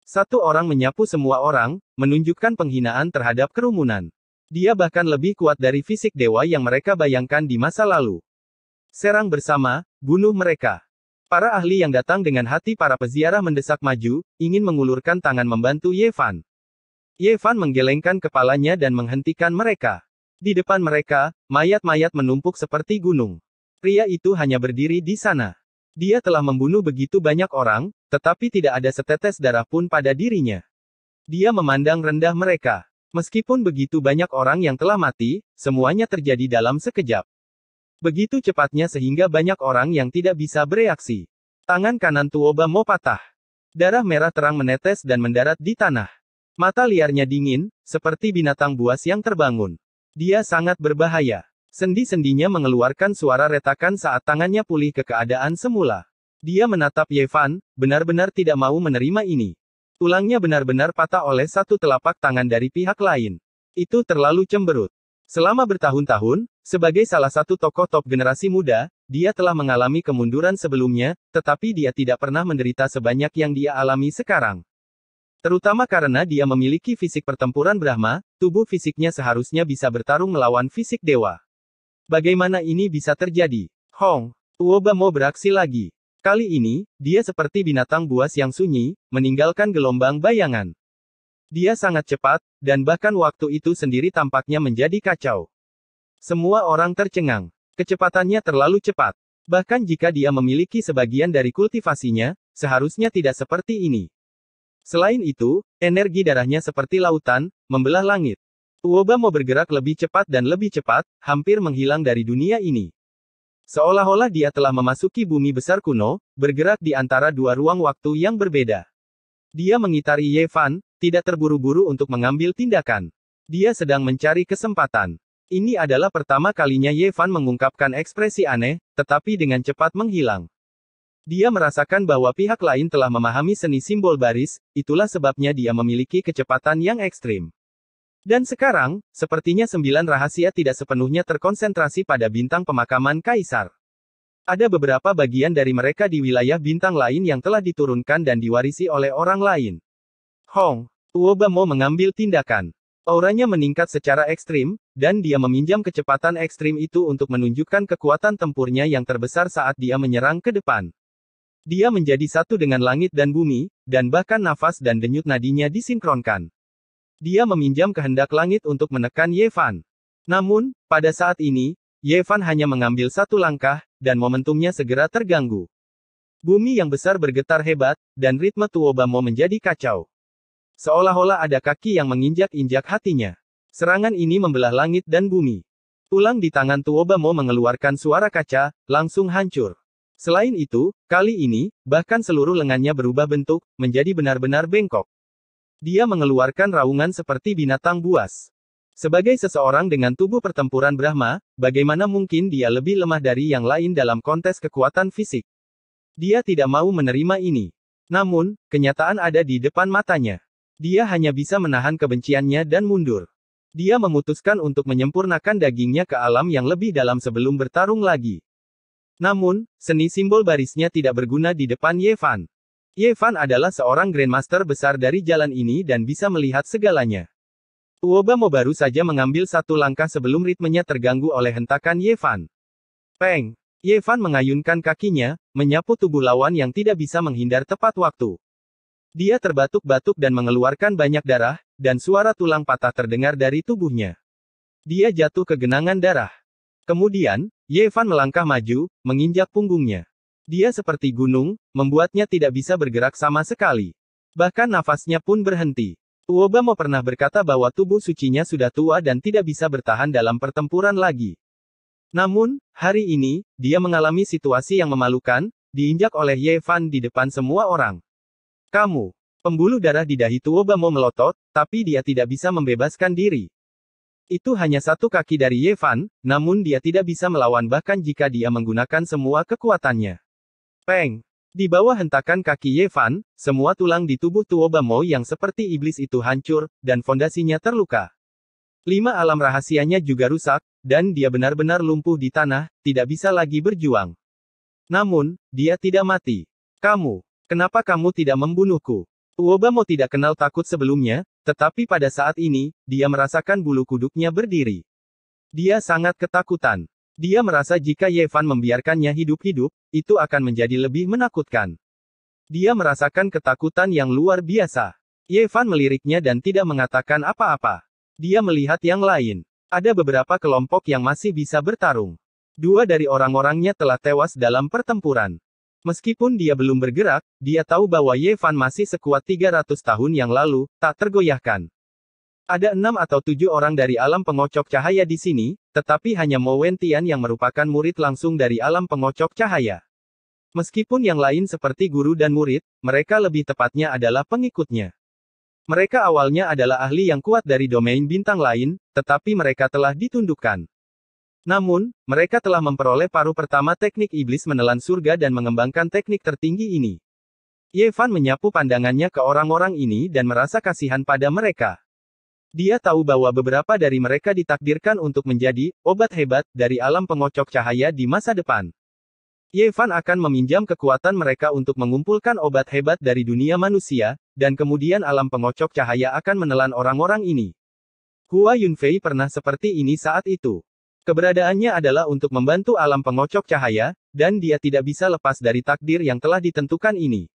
Satu orang menyapu semua orang, menunjukkan penghinaan terhadap kerumunan. Dia bahkan lebih kuat dari fisik dewa yang mereka bayangkan di masa lalu. Serang bersama, bunuh mereka. Para ahli yang datang dengan hati para peziarah mendesak maju, ingin mengulurkan tangan membantu Ye Fan. Ye Fan menggelengkan kepalanya dan menghentikan mereka. Di depan mereka, mayat-mayat menumpuk seperti gunung. Pria itu hanya berdiri di sana. Dia telah membunuh begitu banyak orang, tetapi tidak ada setetes darah pun pada dirinya. Dia memandang rendah mereka. Meskipun begitu banyak orang yang telah mati, semuanya terjadi dalam sekejap. Begitu cepatnya sehingga banyak orang yang tidak bisa bereaksi. Tangan kanan Tuoba Mo patah. Darah merah terang menetes dan mendarat di tanah. Mata liarnya dingin, seperti binatang buas yang terbangun. Dia sangat berbahaya. Sendi-sendinya mengeluarkan suara retakan saat tangannya pulih ke keadaan semula. Dia menatap Ye Fan, benar-benar tidak mau menerima ini. Tulangnya benar-benar patah oleh satu telapak tangan dari pihak lain. Itu terlalu cemberut. Selama bertahun-tahun, sebagai salah satu tokoh top generasi muda, dia telah mengalami kemunduran sebelumnya, tetapi dia tidak pernah menderita sebanyak yang dia alami sekarang. Terutama karena dia memiliki fisik pertempuran Brahma, tubuh fisiknya seharusnya bisa bertarung melawan fisik dewa. Bagaimana ini bisa terjadi? Hong, Tuoba Mo beraksi lagi. Kali ini, dia seperti binatang buas yang sunyi, meninggalkan gelombang bayangan. Dia sangat cepat, dan bahkan waktu itu sendiri tampaknya menjadi kacau. Semua orang tercengang. Kecepatannya terlalu cepat. Bahkan jika dia memiliki sebagian dari kultivasinya, seharusnya tidak seperti ini. Selain itu, energi darahnya seperti lautan, membelah langit. Tuoba Mo bergerak lebih cepat dan lebih cepat, hampir menghilang dari dunia ini. Seolah-olah dia telah memasuki bumi besar kuno, bergerak di antara dua ruang waktu yang berbeda. Dia mengitari Ye Fan, tidak terburu-buru untuk mengambil tindakan. Dia sedang mencari kesempatan. Ini adalah pertama kalinya Ye Fan mengungkapkan ekspresi aneh, tetapi dengan cepat menghilang. Dia merasakan bahwa pihak lain telah memahami seni simbol baris, itulah sebabnya dia memiliki kecepatan yang ekstrim. Dan sekarang, sepertinya 9 rahasia tidak sepenuhnya terkonsentrasi pada bintang pemakaman kaisar. Ada beberapa bagian dari mereka di wilayah bintang lain yang telah diturunkan dan diwarisi oleh orang lain. Hong, Tuoba Mo mengambil tindakan. Auranya meningkat secara ekstrim, dan dia meminjam kecepatan ekstrim itu untuk menunjukkan kekuatan tempurnya yang terbesar saat dia menyerang ke depan. Dia menjadi satu dengan langit dan bumi, dan bahkan nafas dan denyut nadinya disinkronkan. Dia meminjam kehendak langit untuk menekan Ye Fan. Namun, pada saat ini, Ye Fan hanya mengambil satu langkah, dan momentumnya segera terganggu. Bumi yang besar bergetar hebat, dan ritme Tuoba Mo menjadi kacau. Seolah-olah ada kaki yang menginjak-injak hatinya. Serangan ini membelah langit dan bumi. Tulang di tangan Tuoba Mo mengeluarkan suara kaca, langsung hancur. Selain itu, kali ini, bahkan seluruh lengannya berubah bentuk, menjadi benar-benar bengkok. Dia mengeluarkan raungan seperti binatang buas. Sebagai seseorang dengan tubuh pertempuran Brahma, bagaimana mungkin dia lebih lemah dari yang lain dalam kontes kekuatan fisik? Dia tidak mau menerima ini. Namun, kenyataan ada di depan matanya. Dia hanya bisa menahan kebenciannya dan mundur. Dia memutuskan untuk menyempurnakan dagingnya ke alam yang lebih dalam sebelum bertarung lagi. Namun, seni simbol barisnya tidak berguna di depan Ye Fan. Ye Fan adalah seorang Grandmaster besar dari jalan ini dan bisa melihat segalanya. Tuoba Mo baru saja mengambil satu langkah sebelum ritmenya terganggu oleh hentakan Ye Fan. Peng! Ye Fan mengayunkan kakinya, menyapu tubuh lawan yang tidak bisa menghindar tepat waktu. Dia terbatuk-batuk dan mengeluarkan banyak darah, dan suara tulang patah terdengar dari tubuhnya. Dia jatuh ke genangan darah. Kemudian, Ye Fan melangkah maju, menginjak punggungnya. Dia seperti gunung, membuatnya tidak bisa bergerak sama sekali. Bahkan nafasnya pun berhenti. Tuoba Mo pernah berkata bahwa tubuh sucinya sudah tua dan tidak bisa bertahan dalam pertempuran lagi. Namun, hari ini, dia mengalami situasi yang memalukan, diinjak oleh Ye Fan di depan semua orang. Kamu, pembuluh darah di dahi Tuoba Mo melotot, tapi dia tidak bisa membebaskan diri. Itu hanya satu kaki dari Ye Fan, namun dia tidak bisa melawan bahkan jika dia menggunakan semua kekuatannya. Peng! Di bawah hentakan kaki Ye Fan, semua tulang di tubuh Tuo Bamo yang seperti iblis itu hancur, dan fondasinya terluka. 5 alam rahasianya juga rusak, dan dia benar-benar lumpuh di tanah, tidak bisa lagi berjuang. Namun, dia tidak mati. Kenapa kamu tidak membunuhku? Tuo Bamo tidak kenal takut sebelumnya, tetapi pada saat ini, dia merasakan bulu kuduknya berdiri. Dia sangat ketakutan. Dia merasa jika Ye Fan membiarkannya hidup-hidup, itu akan menjadi lebih menakutkan. Dia merasakan ketakutan yang luar biasa. Ye Fan meliriknya dan tidak mengatakan apa-apa. Dia melihat yang lain. Ada beberapa kelompok yang masih bisa bertarung. 2 dari orang-orangnya telah tewas dalam pertempuran. Meskipun dia belum bergerak, dia tahu bahwa Ye Fan masih sekuat 300 tahun yang lalu, tak tergoyahkan. Ada 6 atau 7 orang dari alam pengocok cahaya di sini, tetapi hanya Mo Wentian yang merupakan murid langsung dari alam pengocok cahaya. Meskipun yang lain seperti guru dan murid, mereka lebih tepatnya adalah pengikutnya. Mereka awalnya adalah ahli yang kuat dari domain bintang lain, tetapi mereka telah ditundukkan. Namun, mereka telah memperoleh paruh pertama teknik iblis menelan surga dan mengembangkan teknik tertinggi ini. Ye Fan menyapu pandangannya ke orang-orang ini dan merasa kasihan pada mereka. Dia tahu bahwa beberapa dari mereka ditakdirkan untuk menjadi obat hebat dari alam pengocok cahaya di masa depan. Ye Fan akan meminjam kekuatan mereka untuk mengumpulkan obat hebat dari dunia manusia, dan kemudian alam pengocok cahaya akan menelan orang-orang ini. Hua Yunfei pernah seperti ini saat itu. Keberadaannya adalah untuk membantu alam pengocok cahaya, dan dia tidak bisa lepas dari takdir yang telah ditentukan ini.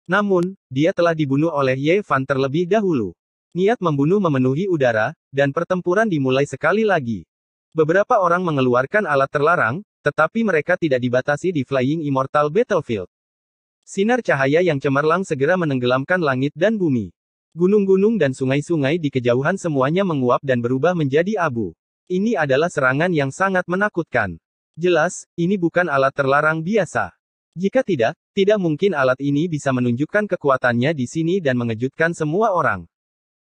Namun, dia telah dibunuh oleh Ye Fan terlebih dahulu. Niat membunuh memenuhi udara, dan pertempuran dimulai sekali lagi. Beberapa orang mengeluarkan alat terlarang, tetapi mereka tidak dibatasi di Flying Immortal Battlefield. Sinar cahaya yang cemerlang segera menenggelamkan langit dan bumi. Gunung-gunung dan sungai-sungai di kejauhan semuanya menguap dan berubah menjadi abu. Ini adalah serangan yang sangat menakutkan. Jelas, ini bukan alat terlarang biasa. Jika tidak, tidak mungkin alat ini bisa menunjukkan kekuatannya di sini dan mengejutkan semua orang.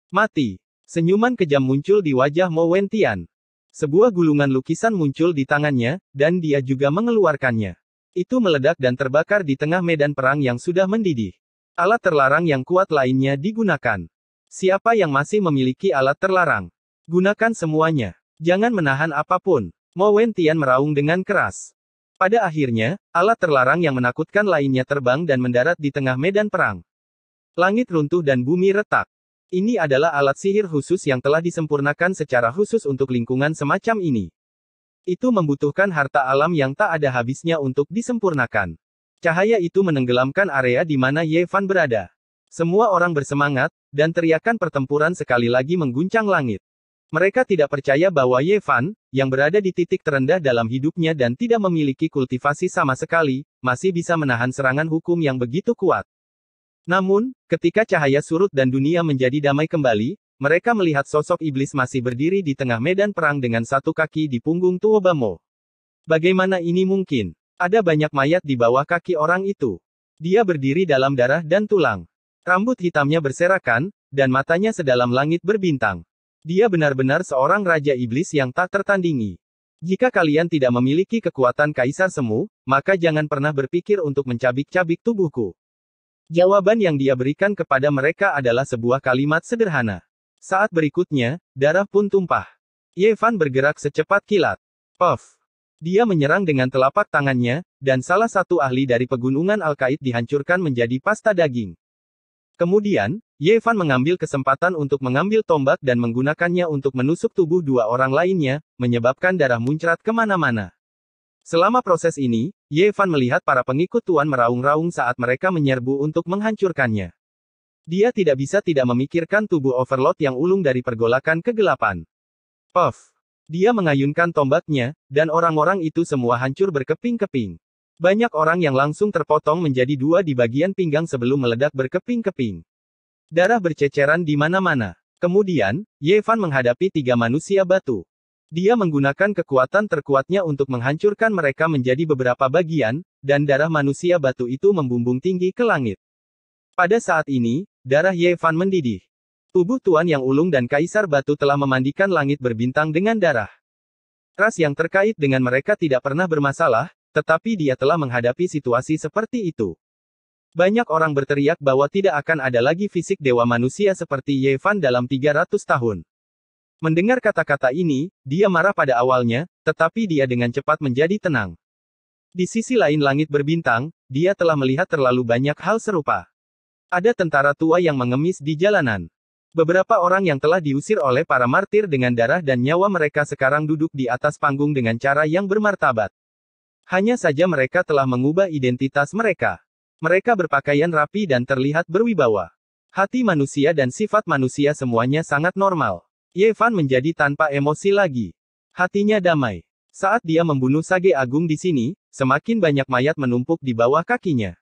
Mati. Senyuman kejam muncul di wajah Mo Wentian. Sebuah gulungan lukisan muncul di tangannya, dan dia juga mengeluarkannya. Itu meledak dan terbakar di tengah medan perang yang sudah mendidih. Alat terlarang yang kuat lainnya digunakan. Siapa yang masih memiliki alat terlarang? Gunakan semuanya. Jangan menahan apapun. Mo Wentian meraung dengan keras. Pada akhirnya, alat terlarang yang menakutkan lainnya terbang dan mendarat di tengah medan perang. Langit runtuh dan bumi retak. Ini adalah alat sihir khusus yang telah disempurnakan secara khusus untuk lingkungan semacam ini. Itu membutuhkan harta alam yang tak ada habisnya untuk disempurnakan. Cahaya itu menenggelamkan area di mana Ye Fan berada. Semua orang bersemangat, dan teriakan pertempuran sekali lagi mengguncang langit. Mereka tidak percaya bahwa Ye Fan, yang berada di titik terendah dalam hidupnya dan tidak memiliki kultivasi sama sekali, masih bisa menahan serangan hukum yang begitu kuat. Namun, ketika cahaya surut dan dunia menjadi damai kembali, mereka melihat sosok iblis masih berdiri di tengah medan perang dengan satu kaki di punggung Tuo Bamo. Bagaimana ini mungkin? Ada banyak mayat di bawah kaki orang itu. Dia berdiri dalam darah dan tulang. Rambut hitamnya berserakan, dan matanya sedalam langit berbintang. Dia benar-benar seorang raja iblis yang tak tertandingi. Jika kalian tidak memiliki kekuatan kaisar semu, maka jangan pernah berpikir untuk mencabik-cabik tubuhku. Jawaban yang dia berikan kepada mereka adalah sebuah kalimat sederhana. Saat berikutnya, darah pun tumpah. Ye Fan bergerak secepat kilat. Puff! Dia menyerang dengan telapak tangannya, dan salah satu ahli dari pegunungan Al-Qaid dihancurkan menjadi pasta daging. Kemudian, Ye Fan mengambil kesempatan untuk mengambil tombak dan menggunakannya untuk menusuk tubuh 2 orang lainnya, menyebabkan darah muncrat kemana-mana. Selama proses ini, Ye Fan melihat para pengikut Tuan meraung-raung saat mereka menyerbu untuk menghancurkannya. Dia tidak bisa tidak memikirkan tubuh Overlord yang ulung dari pergolakan kegelapan. Puff! Dia mengayunkan tombaknya, dan orang-orang itu semua hancur berkeping-keping. Banyak orang yang langsung terpotong menjadi 2 di bagian pinggang sebelum meledak berkeping-keping. Darah berceceran di mana-mana. Kemudian, Ye Fan menghadapi 3 manusia batu. Dia menggunakan kekuatan terkuatnya untuk menghancurkan mereka menjadi beberapa bagian, dan darah manusia batu itu membumbung tinggi ke langit. Pada saat ini, darah Ye Fan mendidih. Tubuh Tuan Yang Ulung dan Kaisar Batu telah memandikan langit berbintang dengan darah. Ras yang terkait dengan mereka tidak pernah bermasalah, tetapi dia telah menghadapi situasi seperti itu. Banyak orang berteriak bahwa tidak akan ada lagi fisik dewa manusia seperti Ye Fan dalam 300 tahun. Mendengar kata-kata ini, dia marah pada awalnya, tetapi dia dengan cepat menjadi tenang. Di sisi lain langit berbintang, dia telah melihat terlalu banyak hal serupa. Ada tentara tua yang mengemis di jalanan. Beberapa orang yang telah diusir oleh para martir dengan darah dan nyawa mereka sekarang duduk di atas panggung dengan cara yang bermartabat. Hanya saja mereka telah mengubah identitas mereka. Mereka berpakaian rapi dan terlihat berwibawa. Hati manusia dan sifat manusia semuanya sangat normal. Ye Fan menjadi tanpa emosi lagi. Hatinya damai. Saat dia membunuh Sage Agung di sini, semakin banyak mayat menumpuk di bawah kakinya.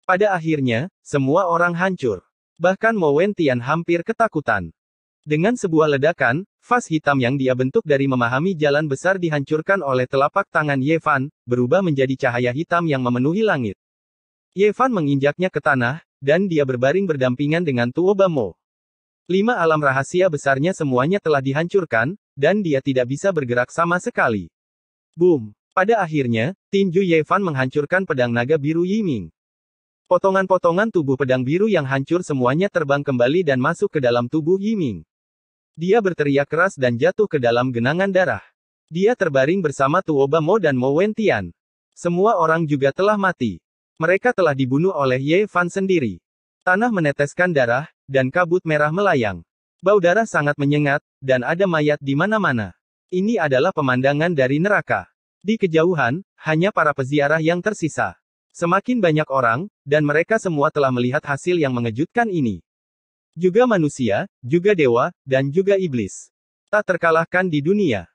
Pada akhirnya, semua orang hancur. Bahkan Mo Wentian hampir ketakutan. Dengan sebuah ledakan, vas hitam yang dia bentuk dari memahami jalan besar dihancurkan oleh telapak tangan Ye Fan, berubah menjadi cahaya hitam yang memenuhi langit. Ye Fan menginjaknya ke tanah, dan dia berbaring berdampingan dengan Tuo Bamo. 5 alam rahasia besarnya semuanya telah dihancurkan, dan dia tidak bisa bergerak sama sekali. Boom! Pada akhirnya, tinju Ye Fan menghancurkan pedang naga biru Yiming. Potongan-potongan tubuh pedang biru yang hancur semuanya terbang kembali dan masuk ke dalam tubuh Yiming. Dia berteriak keras dan jatuh ke dalam genangan darah. Dia terbaring bersama Tuo Bamo dan Mo Wentian. Semua orang juga telah mati. Mereka telah dibunuh oleh Ye Fan sendiri. Tanah meneteskan darah, dan kabut merah melayang. Bau darah sangat menyengat, dan ada mayat di mana-mana. Ini adalah pemandangan dari neraka. Di kejauhan, hanya para peziarah yang tersisa. Semakin banyak orang, dan mereka semua telah melihat hasil yang mengejutkan ini. Juga manusia, juga dewa, dan juga iblis. Tak terkalahkan di dunia.